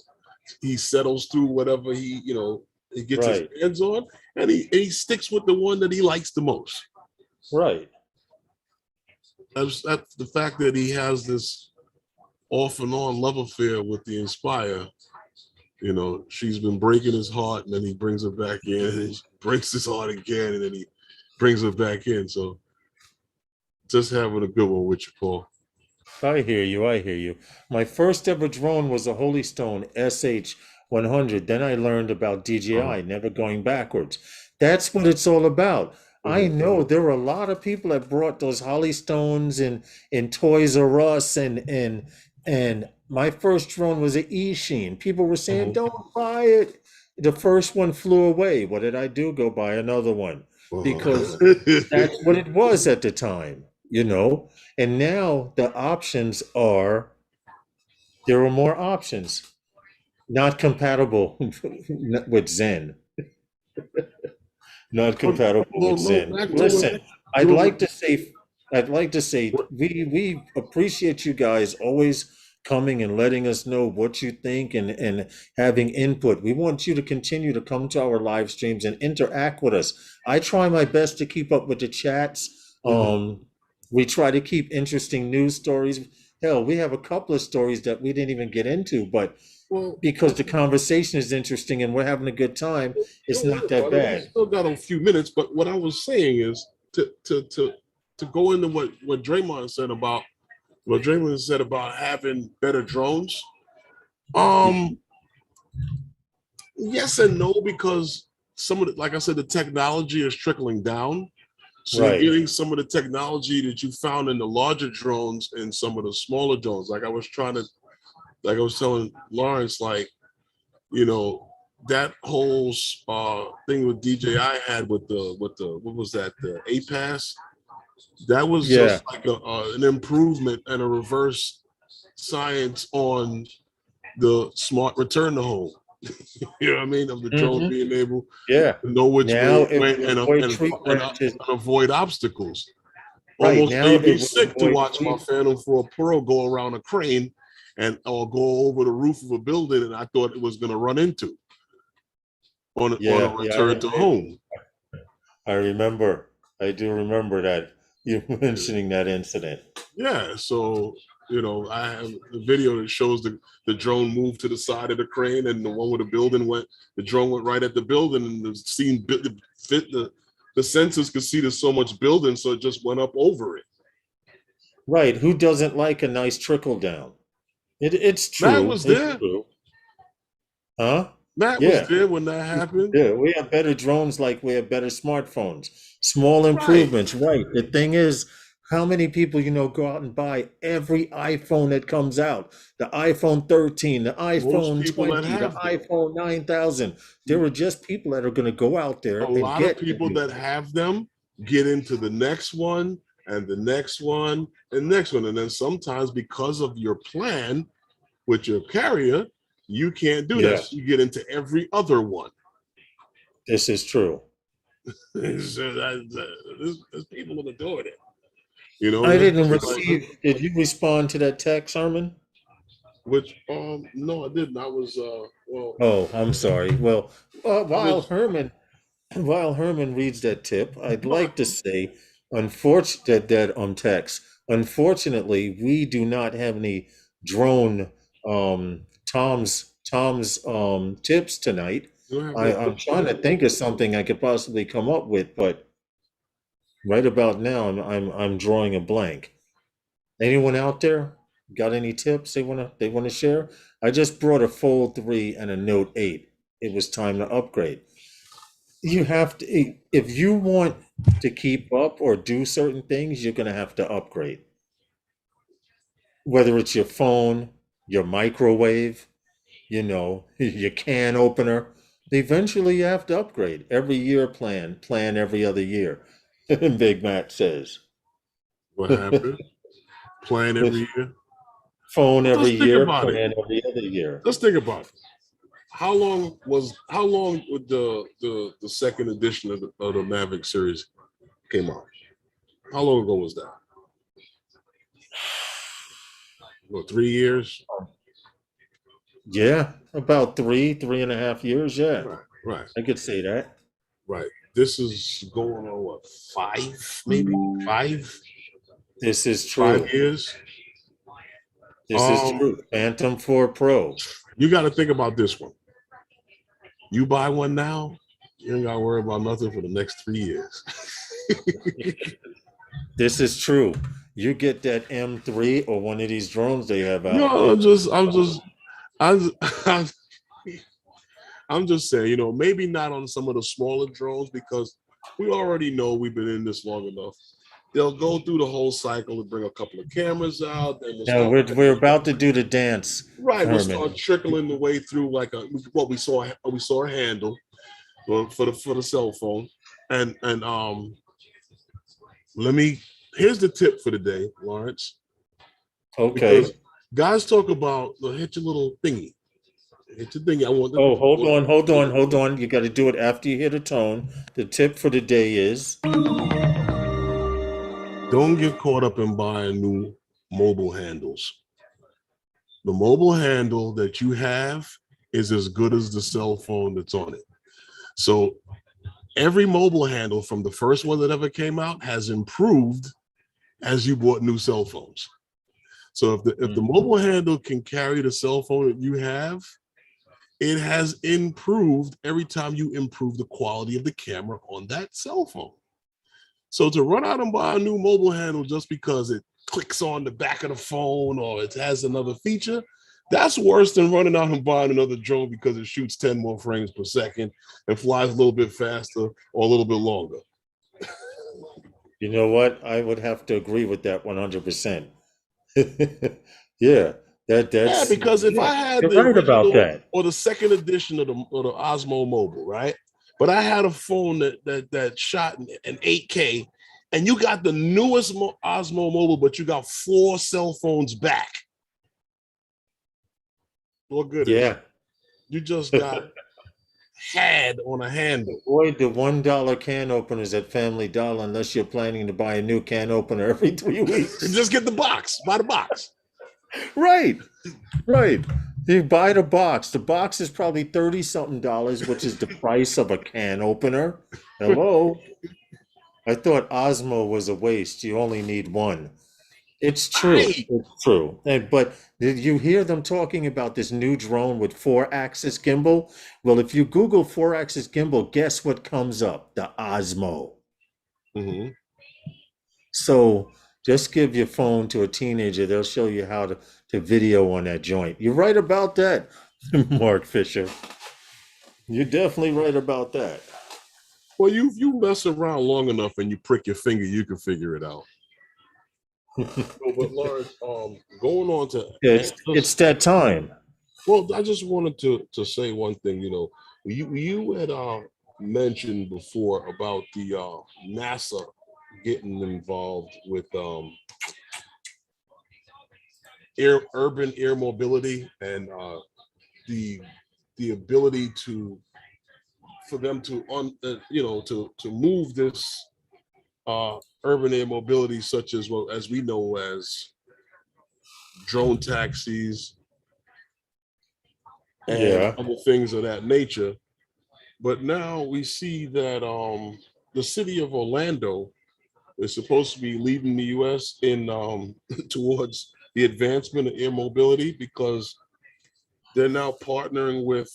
he settles through whatever he, you know, he gets his Right, hands on, and he sticks with the one that he likes the most. right. That's the fact that he has this off and on love affair with the Inspire. You know, she's been breaking his heart, and then he brings her back in, and he breaks his heart again, and then he brings her back in. So just having a good one with you, Paul. I hear you. I hear you. My first ever drone was a Holy Stone SH 100. Then I learned about Uh-huh. DJI, never going backwards. That's what it's all about. I Mhm. know there were a lot of people that brought those Holly Stones in Toys R Us and my first drone was an E-Sheen. People were saying, Mhm. "Don't buy it." The first one flew away. What did I do? Go buy another one because that's what it was at the time, you know. And now the options are there are more options, not compatible with Zen, not compatible Well, with no, Zen. back to what Listen, I'd George. like to say, I'd like to say What- we appreciate you guys always coming and letting us know what you think and having input. We want you to continue to come to our live streams and interact with us. I try my best to keep up with the chats. Mhm. We try to keep interesting news stories. Hell, we have a couple of stories that we didn't even get into, but Well, because the conversation is interesting and we're having a good time, it's don't worry not that about it. We bad. still got a few minutes, but what I was saying is to go into what Draymond said about what Draymond said about having better drones. Um, yes and no, because some of the, like I said, the technology is trickling down. So you're Right. getting some of the technology that you found in the larger drones and some of the smaller drones. Like I was telling Lawrence, like, you know, that whole thing with DJI had with the what was that, the APAS? That was Yeah. just like an improvement and a reverse science on the smart return to home. You know what I mean? Of the drone Hmm. being able Yeah. to know which way Now it it went will avoid tree branches. and avoid obstacles. Right. Almost Now made it me will sick to avoid watch my tree. Phantom 4 Pro go around a crane and or go over the roof of a building, and I thought it was going to run into on a Yeah. return to home. I remember. I do remember that you mentioning that incident. Yeah, so I have the video that shows the drone move to the side of the crane, and the one where the drone went right at the building, and the scene fit the sensors could see there's so much building, so it just went up over it. Right. Who doesn't like a nice trickle down? It's Matt true. was It's there. true. Huh? Matt was Yeah. there when that happened. Yeah. We have better drones like we have better smartphones. Small Right. improvements. Right. The thing is, how many people go out and buy every iPhone that comes out? The iPhone 13, the Most iPhone people that 20, the have them. iPhone 9000. There are just people that are going to go out A there and lot of get the people new that one. have them get into the next one and the next one and next one. And then sometimes because of your plan with your carrier, you can't do that. Yeah, So you get into every other one. this is true. So there's people that are doing it. I There's didn't people like, receive. Did you respond to that text, Herman? which no, I didn't. I was well, Oh, I'm sorry. Well, I was while Herman reads that tip, I'd like to say, unfortunate that on text. Unfortunately, we do not have any drone Tom's tips tonight. you don't have no I'm tips trying to today. think of something I could possibly come up with, but right about now, I'm drawing a blank. Anyone out there got any tips they wanna share? I just brought a Fold 3 and a Note 8. It was time to upgrade. You have to, if you want to keep up or do certain things, you're gonna have to upgrade. Whether it's your phone, your microwave, your can opener. Eventually you have to upgrade. Every year plan every other year. Big Matt says. What happened? Plan every year. Phone Well, every just think year, about it. plan every other year. Let's think about it. How long would the second edition of the Maverick series came out? How long ago was that? What, 3 years? Yeah, about 3.5 years. Yeah, Right, right, I could say that. right. This is going on what, five, maybe five, This is five true. years. This is Um, true. Phantom 4 Pro. you got to think about this one. You buy one now, you ain't got to worry about nothing for the next 3 years. This is true. You get that M3 or one of these drones they have out, No, and I'm, I'm, I'm just saying, maybe not on some of the smaller drones because we already know we've been in this long enough. They'll go through the whole cycle and bring a couple of cameras out, and we'll now start. we're about to do the dance, Right, we'll Herman. start trickling the way through like what we saw a handle for the cell phone, and let me here's the tip for the day, Lawrence, because Okay. guys talk about hit your little thingy, hit your thingy. I want Oh, hold the on, hold on, hold on. You got to do it after you hit a tone. The tip for the day is Don't get caught up in buying new mobile handles. The mobile handle that you have is as good as the cell phone that's on it. So every mobile handle from the first one that ever came out has improved as you bought new cell phones. So if the mobile handle can carry the cell phone that you have, it has improved every time you improve the quality of the camera on that cell phone. So to run out and buy a new mobile handle just because it clicks on the back of the phone or it has another feature, that's worse than running out and buying another drone because it shoots 10 more frames per second and flies a little bit faster or a little bit longer. You know what? I would have to agree with that 100%. Yeah, Yeah, that's because if yeah, I had you're the right about original that. or the second edition of the Osmo Mobile, right? But I had a phone that shot in 8K, and you got the newest Osmo Mobile, but you got 4 cell phones back. What good is it? Yeah. You just got had on a handle. Avoid the $1 can openers at Family Dollar unless you're planning to buy a new can opener every 3 weeks. Just get the box, buy the box. Right, right. You buy the box. The box is probably 30 something dollars, which is the price of a can opener. Hello? I thought Osmo was a waste. You only need one. It's true. Right. It's true. But did you hear them talking about this new drone with 4-axis gimbal? Well, if you Google 4-axis gimbal, guess what comes up? The Osmo. Mm-hmm. So just give your phone to a teenager. They'll show you how to video on that joint. You're right about that, Mark Fisher. You're definitely right about that. Well, you mess around long enough and you prick your finger, you can figure it out. No, but Lawrence, going on to It's that time. well, I just wanted to say one thing. You had mentioned before about the NASA getting involved with urban air mobility and the the ability to for them to to move this urban air mobility, such as well as we know as drone taxis and Yeah. other things of that nature. But now we see that the city of Orlando is supposed to be leading the U.S. in towards the advancement of air mobility because they're now partnering with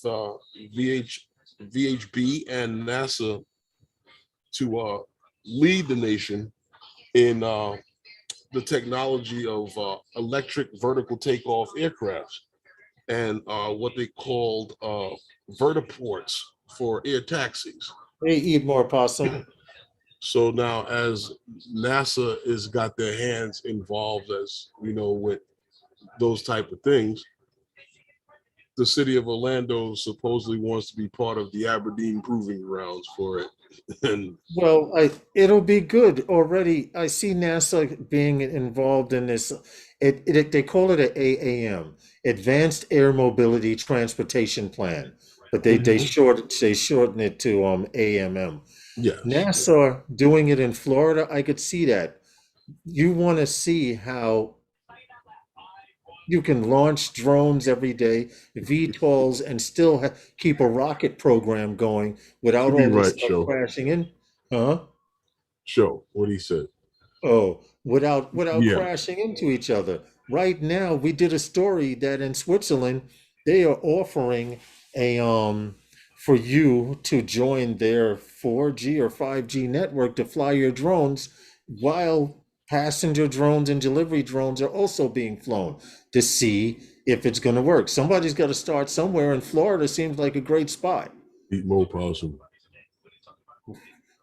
VHB and NASA to lead the nation in the technology of electric vertical takeoff aircraft and what they called vertiports for air taxis. They eat more possum. So now, as NASA has got their hands involved, as you know, with those type of things, the city of Orlando supposedly wants to be part of the Aberdeen proving grounds for it. And Well, it'll be good already. I see NASA being involved in this. They call it a AAM, Advanced Air Mobility Transportation Plan, but Mhm. they shorten it to AMM. Yes, NASA doing it in Florida, I could see that. You want to see how you can launch drones every day, VTOLs, and still keep a rocket program going without you'd be all this right, stuff show. crashing in. Huh? Show what he said. Oh, without Yeah. crashing into each other. Right now, we did a story that in Switzerland, they are offering a for you to join their 4G or 5G network to fly your drones while passenger drones and delivery drones are also being flown to see if it's going to work. Somebody's got to start somewhere, and Florida seems like a great spot. Eat more possum.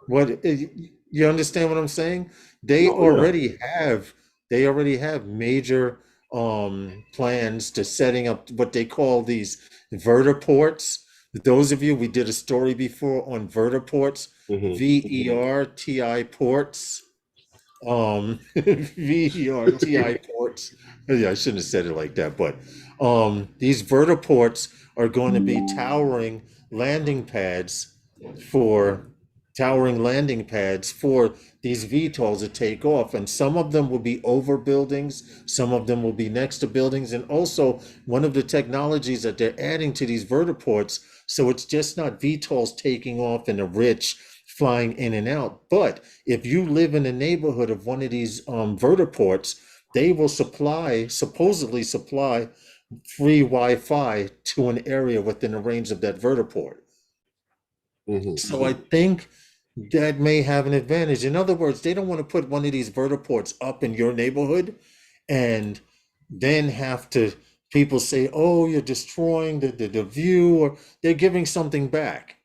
What you understand what I'm saying? They Oh yeah. already have they already have major plans to setting up what they call these vertiports. Those of you, we did a story before on vertiports, Hmm. VERTI ports, VERTI ports. Yeah, I shouldn't have said it like that, but these vertiports are going to be towering landing pads for towering landing pads for these VTOLs to take off. And some of them will be over buildings, some of them will be next to buildings. And also, one of the technologies that they're adding to these vertiports, so it's just not VTOLs taking off and the rich flying in and out. But if you live in a neighborhood of one of these vertiports, they will supposedly supply free Wi-Fi to an area within the range of that vertiport. So I think that may have an advantage. In other words, they don't want to put one of these vertiports up in your neighborhood and then have to people say, oh, you're destroying the view, or they're giving something back.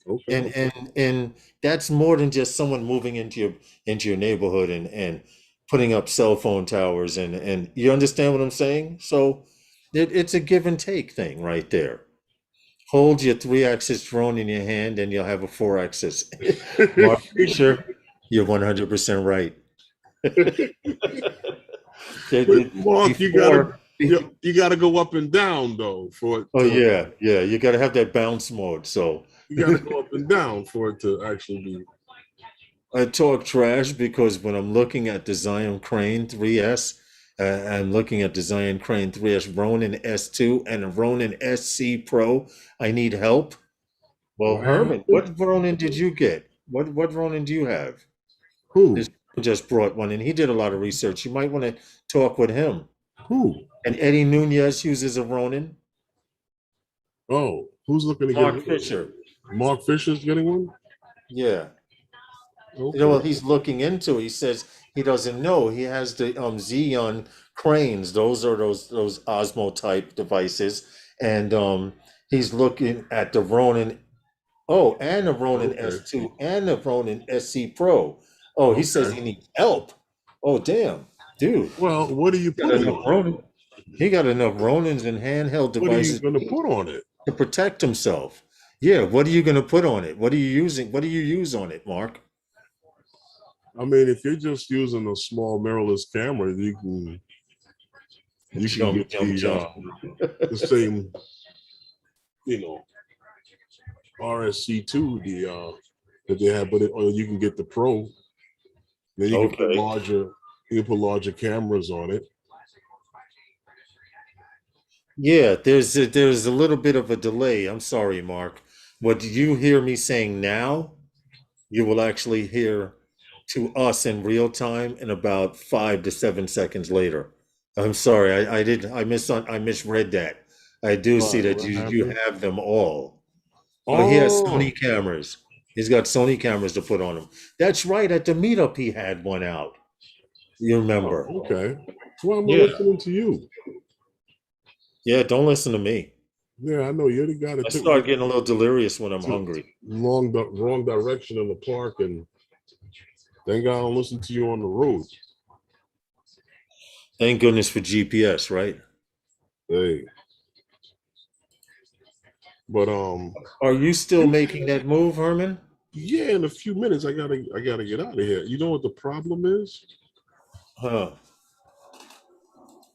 Okay. And that's more than just someone moving into your neighborhood and putting up cell phone towers and you understand what I'm saying? So it's a give and take thing right there. Hold your 3-axis drone in your hand and you'll have a 4-axis. Mark Fisher, you're 100% right. But Mark, Before, you gotta go up and down though for it oh to, yeah, you got to have that bounce mode. So you gotta go up and down for it to actually be. I talk trash because when I'm looking at the Zion Crane 3S, I'm looking at the Zion Crane 3S Ronin S2 and a Ronin SC Pro. I need help. Well, What Herman, happened? what Ronin did you get? What Ronin do you have? Who? This just brought one, and he did a lot of research. You might want to talk with him. Who? And Eddie Nunez uses a Ronin. Oh, who's looking to get Mark one? Fisher, Mark Fisher's getting one? yeah. Well, Okay. he's looking into it. He says he doesn't know. He has the Xeon cranes. Those are those Osmo type devices, and he's looking at the Ronin. Oh, and the Ronin Okay. S2 and the Ronin SC Pro. Oh, he says Okay. he needs help. Oh, damn, dude. Well, what are you Got putting enough on it? Ronin. He got enough Ronins and handheld What are you devices gonna put on it? to protect himself. Yeah, what are you going to put on it? What are you using? What do you use on it, Mark? I mean, if you're just using a small mirrorless camera, you can Jump, get jump, jump. the same, you know, RSC2, that they have, or you can get the Pro. Then you can put Okay. larger cameras on it. Yeah, there's a little bit of a delay. I'm sorry, Mark. What you hear me saying now, you will actually hear to us in real time in about 5 to 7 seconds later. I'm sorry, I misread that. I do see Why? that What you happened? have them all. Oh, he has Oh, Sony cameras. He's got Sony cameras to put on him. That's right. At the meetup, he had one out. You oh, remember? okay. Why am I Yeah. listening to you? Yeah. Don't listen to me. Yeah, I know you're the guy that I took me start getting a little delirious when I'm to hungry. wrong direction in the park, and thank God I don't listen to you on the road. Thank goodness for GPS, right? Hey, but Are you still making that move, Herman? yeah, in a few minutes I gotta get out of here. You know what the problem is? Huh.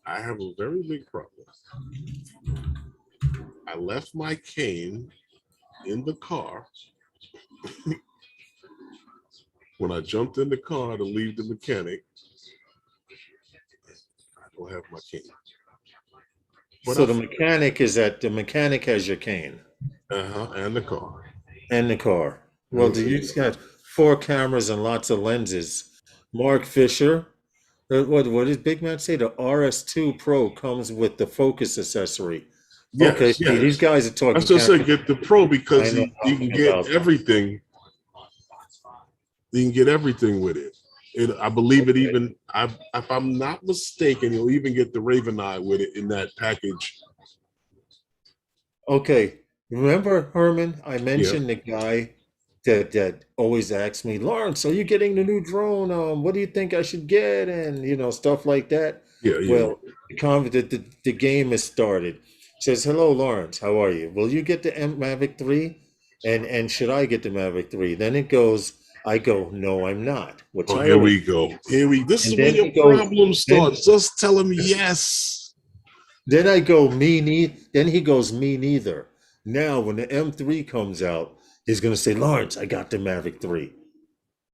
I have a very big problem. I left my cane in the car when I jumped in the car to leave the mechanic. I don't have my cane. But So the mechanic has your cane and the car. and the car. Well, And do you the got 4 cameras and lots of lenses? Mark Fisher, what did Big Man say? The RS2 Pro comes with the focus accessory. Okay, yes, see, these yes. guys are I talking just said cameras. get the pro I because know you can nothing get about them. everything. You can get everything with it. I believe it Okay. even. If I'm not mistaken, you'll even get the Raven Eye with it in that package. Okay. Remember, Herman, I Yeah, mentioned the guy that always asks me, Lawrence, are you getting the new drone? What do you think I should get? And stuff like that. yeah, yeah. Well, the game has started. Says, hello, Lawrence, how are you? Will you get the Mavic 3? And should I get the Mavic 3? Then it goes, I go, no, I'm not. Which Oh, I here always we go. Here we. This and is where then your he goes, problem then starts. Just tell him yes. Then I go, me neither. Then he goes, me neither. Now, when the M3 comes out, He's going to say, Lawrence, I got the Mavic 3.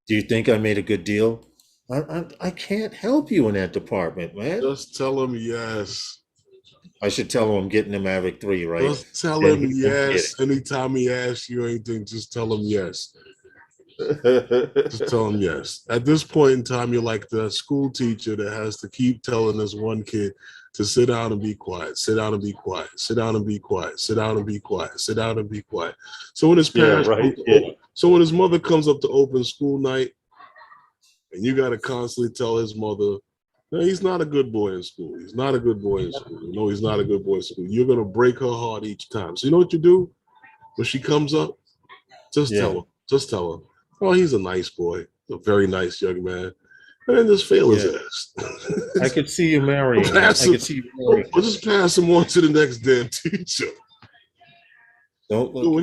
Do you think I made a good deal? I can't help you in that department, man. Just tell him yes. I should tell him I'm getting the Mavic 3, right? Just tell Then him he won't get yes. Anytime he asks you anything, just tell him yes. Just it. tell him yes. At this point in time, you're like the school teacher that has to keep telling this one kid to sit down and be quiet, sit down and be quiet, sit down and be quiet, sit down and be quiet, sit down and be quiet. So when his Yeah, parents, right. Yeah. so when his mother comes up to open school night, and you got to constantly tell his mother, no, he's not a good boy in school. He's not a good boy in school. No, he's not a good boy in school. You're gonna break her heart each time. So you know what you do when she comes up? Just tell Yeah. her. Just tell her. Oh, he's a nice boy, a very nice young man. And then just fail his Yeah. ass. I could see you marrying him. Pass I him. could see you marrying Or him. just pass him on to the next damn teacher. Don't So look.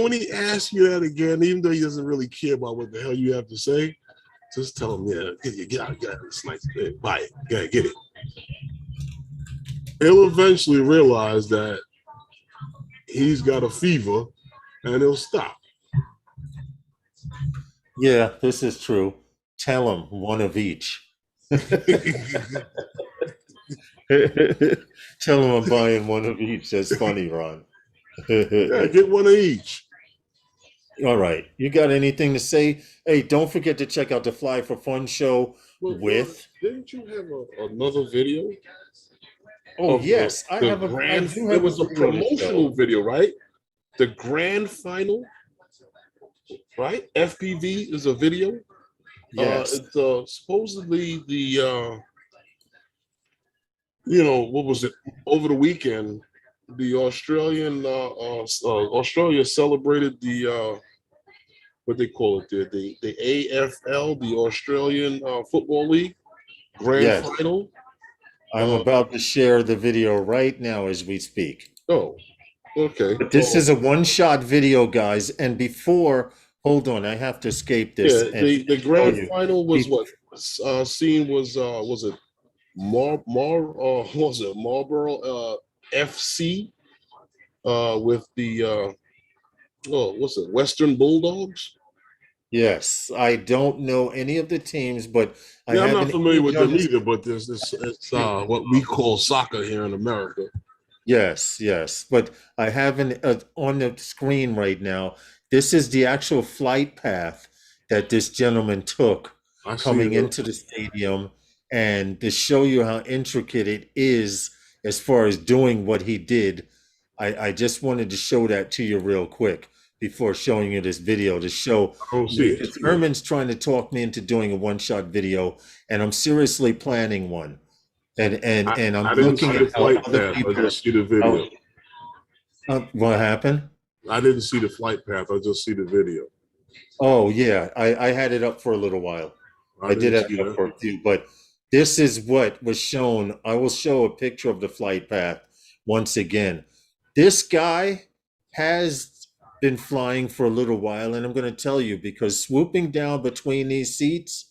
when he asks you that again, even though he doesn't really care about what the hell you have to say, just tell him, yeah, get out, it's nice. Buy it. Yeah, get it. He'll eventually realize that he's got a fever and he'll stop. Yeah, this is true. Tell him one of each. Tell him I'm buying one of each. That's funny, Ron. Yeah, get one of each. All right. You got anything to say? Hey, don't forget to check out the Fly for Fun show Well, with. didn't you have another video Oh of yes, the I grand? do There have a was a video to show. promotional video, right? The grand final, right? FPV is a video. Yes. It's supposedly the what was it over the weekend? The Australia celebrated the what they call it the AFL, the Australian Football League grand Yes. final. I'm Uh, about to share the video right now as we speak. oh, okay. But this is a one-shot video, guys. And before, hold on, I have to escape this Yeah, and the show grand you. final was Be- what scene was it what was it Marlboro FC with the what's it Western Bulldogs? Yes, I don't know any of the teams, but I Yeah, I'm have not an familiar with image on them the either, but there's this it's what we call soccer here in America. Yes, yes. But I have an on the screen right now. This is the actual flight path that this gentleman took I see coming the into the stadium, and to show you how intricate it is as far as doing what he did. I just wanted to show that to you real quick before showing you this video to show I don't see it. because Herman's trying to talk me into doing a one-shot video, and I'm seriously planning one. And I'm I didn't looking see at the how flight other path. I people just see the how video. what happened? I didn't see the flight path. I just see the video. Oh yeah, I had it up for a little while. I I did didn't have see it up that. for a few, but this is what was shown. I will show a picture of the flight path once again. This guy has been flying for a little while, and I'm going to tell you because swooping down between these seats,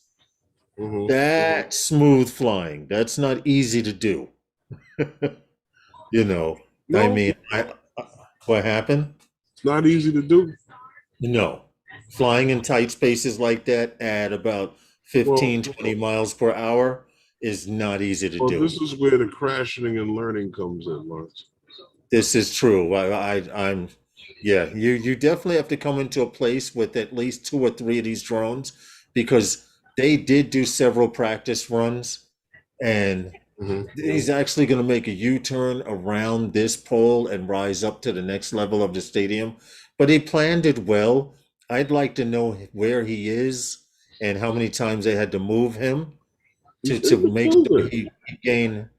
Mm-hmm. that's smooth flying. That's not easy to do. You know, I No, mean, what happened? it's not easy to do. No. Flying in tight spaces like that at about Well, 15, 20 miles per hour is not easy to well, do. this is where the crashing and learning comes in, Lawrence. This is true. I'm, yeah, you definitely have to come into a place with at least two or three of these drones because they did do several practice runs and Mm-hmm. he's actually going to make a U-turn around this pole and rise up to the next level of the stadium. But he planned it well. I'd like to know where he is and how many times they had to move him He's to in the make sure building. he gained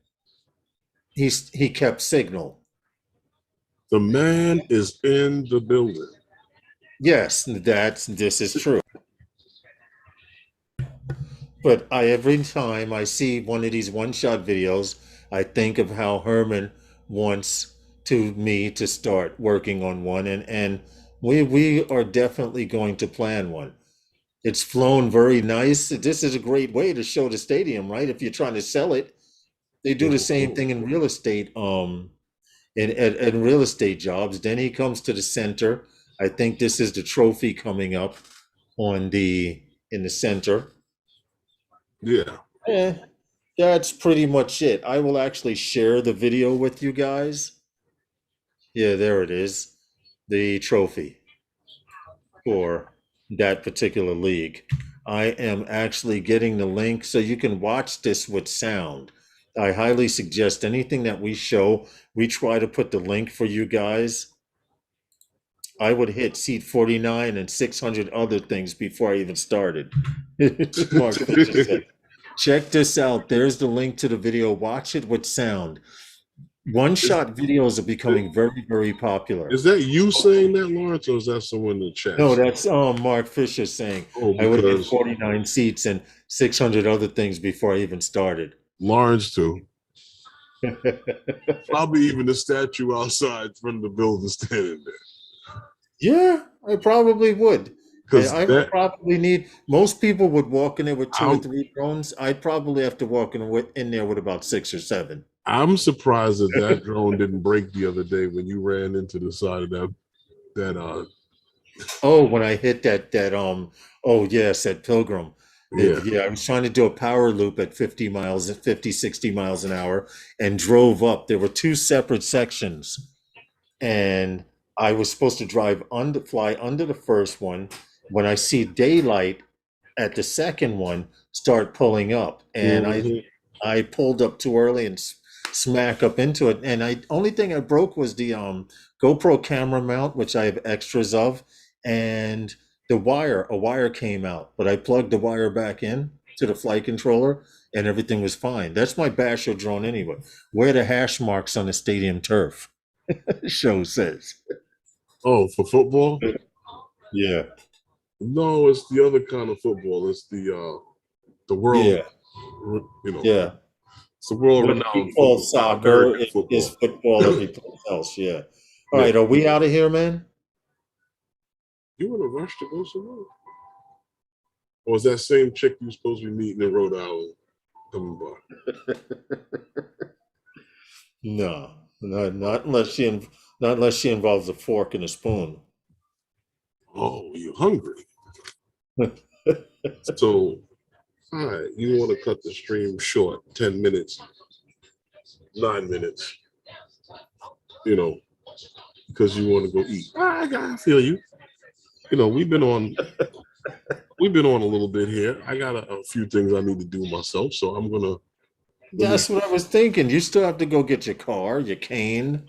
he kept signal. The man is in the building. Yes, this is true. But every time I see one of these one-shot videos, I think of how Herman wants to me to start working on one, and we are definitely going to plan one. It's flown very nice. This is a great way to show the stadium, right? If you're trying to sell it, they do the same Mhm. thing in real estate. In real estate jobs, then he comes to the center. I think this is the trophy coming up on the in the center. Yeah. Eh, that's pretty much it. I will actually share the video with you guys. Yeah, there it is. The trophy for that particular league. I am actually getting the link so you can watch this with sound. I highly suggest anything that we show, we try to put the link for you guys. I would hit seat 49 and 600 other things before I even started. Mark Fisher said, check this out. There's the link to the video. Watch it with sound. One is, shot videos are becoming very, very popular. is that you saying that, Lawrence, or is that someone in the chat? No, that's Mark Fisher saying Oh, I would hit because 49 seats and 600 other things before I even started. Lawrence too. Probably even the statue outside from the building standing there. Yeah, I probably would. Because I would that probably need, most people would walk in there with two or I'm three drones. I'd probably have to walk in there with about 6 or 7. I'm surprised that that drone didn't break the other day when you ran into the side of that Oh, when I hit oh yes, at Pilgrim. yeah. Yeah, I was trying to do a power loop at 50 miles, 50, 60 miles an hour and drove up. There were two separate sections and I was supposed to fly under the first one. When I see daylight at the second one, start pulling up, and Mhm. I pulled up too early and smack up into it. And I only thing I broke was the GoPro camera mount, which I have extras of, and the wire. A wire came out, but I plugged the wire back in to the flight controller, and everything was fine. That's my Basho drone anyway. Where are the hash marks on the stadium turf? Show says. Oh, for football? Yeah. No, it's the other kind of football. It's the world, Yeah. you know, Yeah. it's the world What renowned we call football, not soccer American is football. football every place else. Yeah. All Yeah. right. Are we out of here, man? You in a rush to go somewhere? Or is that same chick you supposed to be meeting in Rhode Island coming by? No, not unless not unless she involves a fork and a spoon. Oh, you hungry? So, all right, you want to cut the stream short, 10 minutes, 9 minutes, you know, because you want to go eat. I feel you. You know, we've been on a little bit here. I got a few things I need to do myself, so I'm gonna let me. That's what I was thinking. You still have to go get your car, your cane,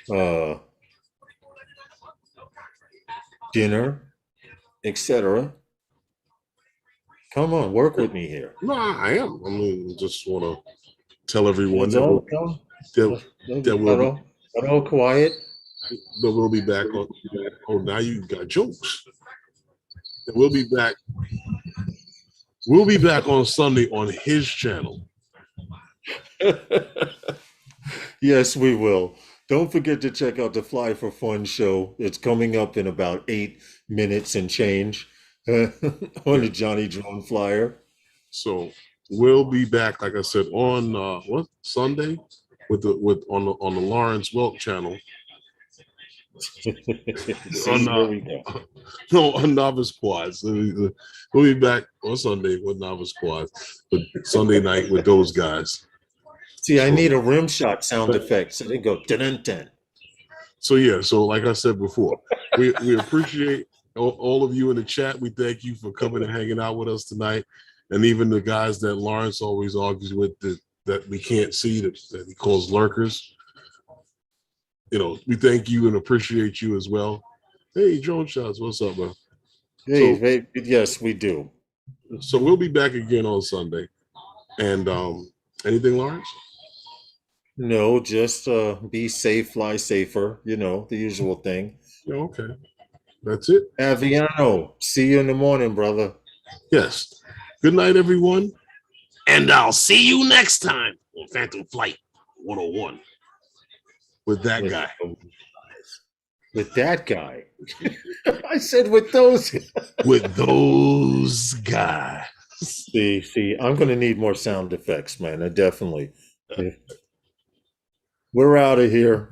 uh, dinner, etc. Come on, work with me here. Nah, I am. I mean, just want to tell everyone That's that all. No, that, that we'll be got all quiet. that we'll be back on. Oh, now you got jokes. That we'll be back. We'll be back on Sunday on his channel. Yes, we will. Don't forget to check out the Fly for Fun show. It's coming up in about 8 minutes and change on the Johnny Drone Flyer. So we'll be back, like I said, on what Sunday with on the Lawrence Welk channel. See, here we go. No, on Novice Squads. We'll be back on Sunday with Novice Squads, but Sunday night with those guys. See, I So, need a rim shot sound effect, so they go dun dun. so yeah, so like I said before, we appreciate all of you in the chat. We thank you for coming and hanging out with us tonight, and even the guys that Lawrence always argues with that we can't see that he calls lurkers. You know, we thank you and appreciate you as well. Hey, Drone Shots, what's up, man? Hey, yes, we do. So we'll be back again on Sunday. And anything, Lawrence? No, just be safe, fly safer, the usual thing. Yeah, okay. That's it. Aviano, see you in the morning, brother. Yes. Good night, everyone. And I'll see you next time on Phantom Flight 101 with that guy. With that guy. I said with those. With those guys. See, I'm going to need more sound effects, man. I definitely. We're out of here.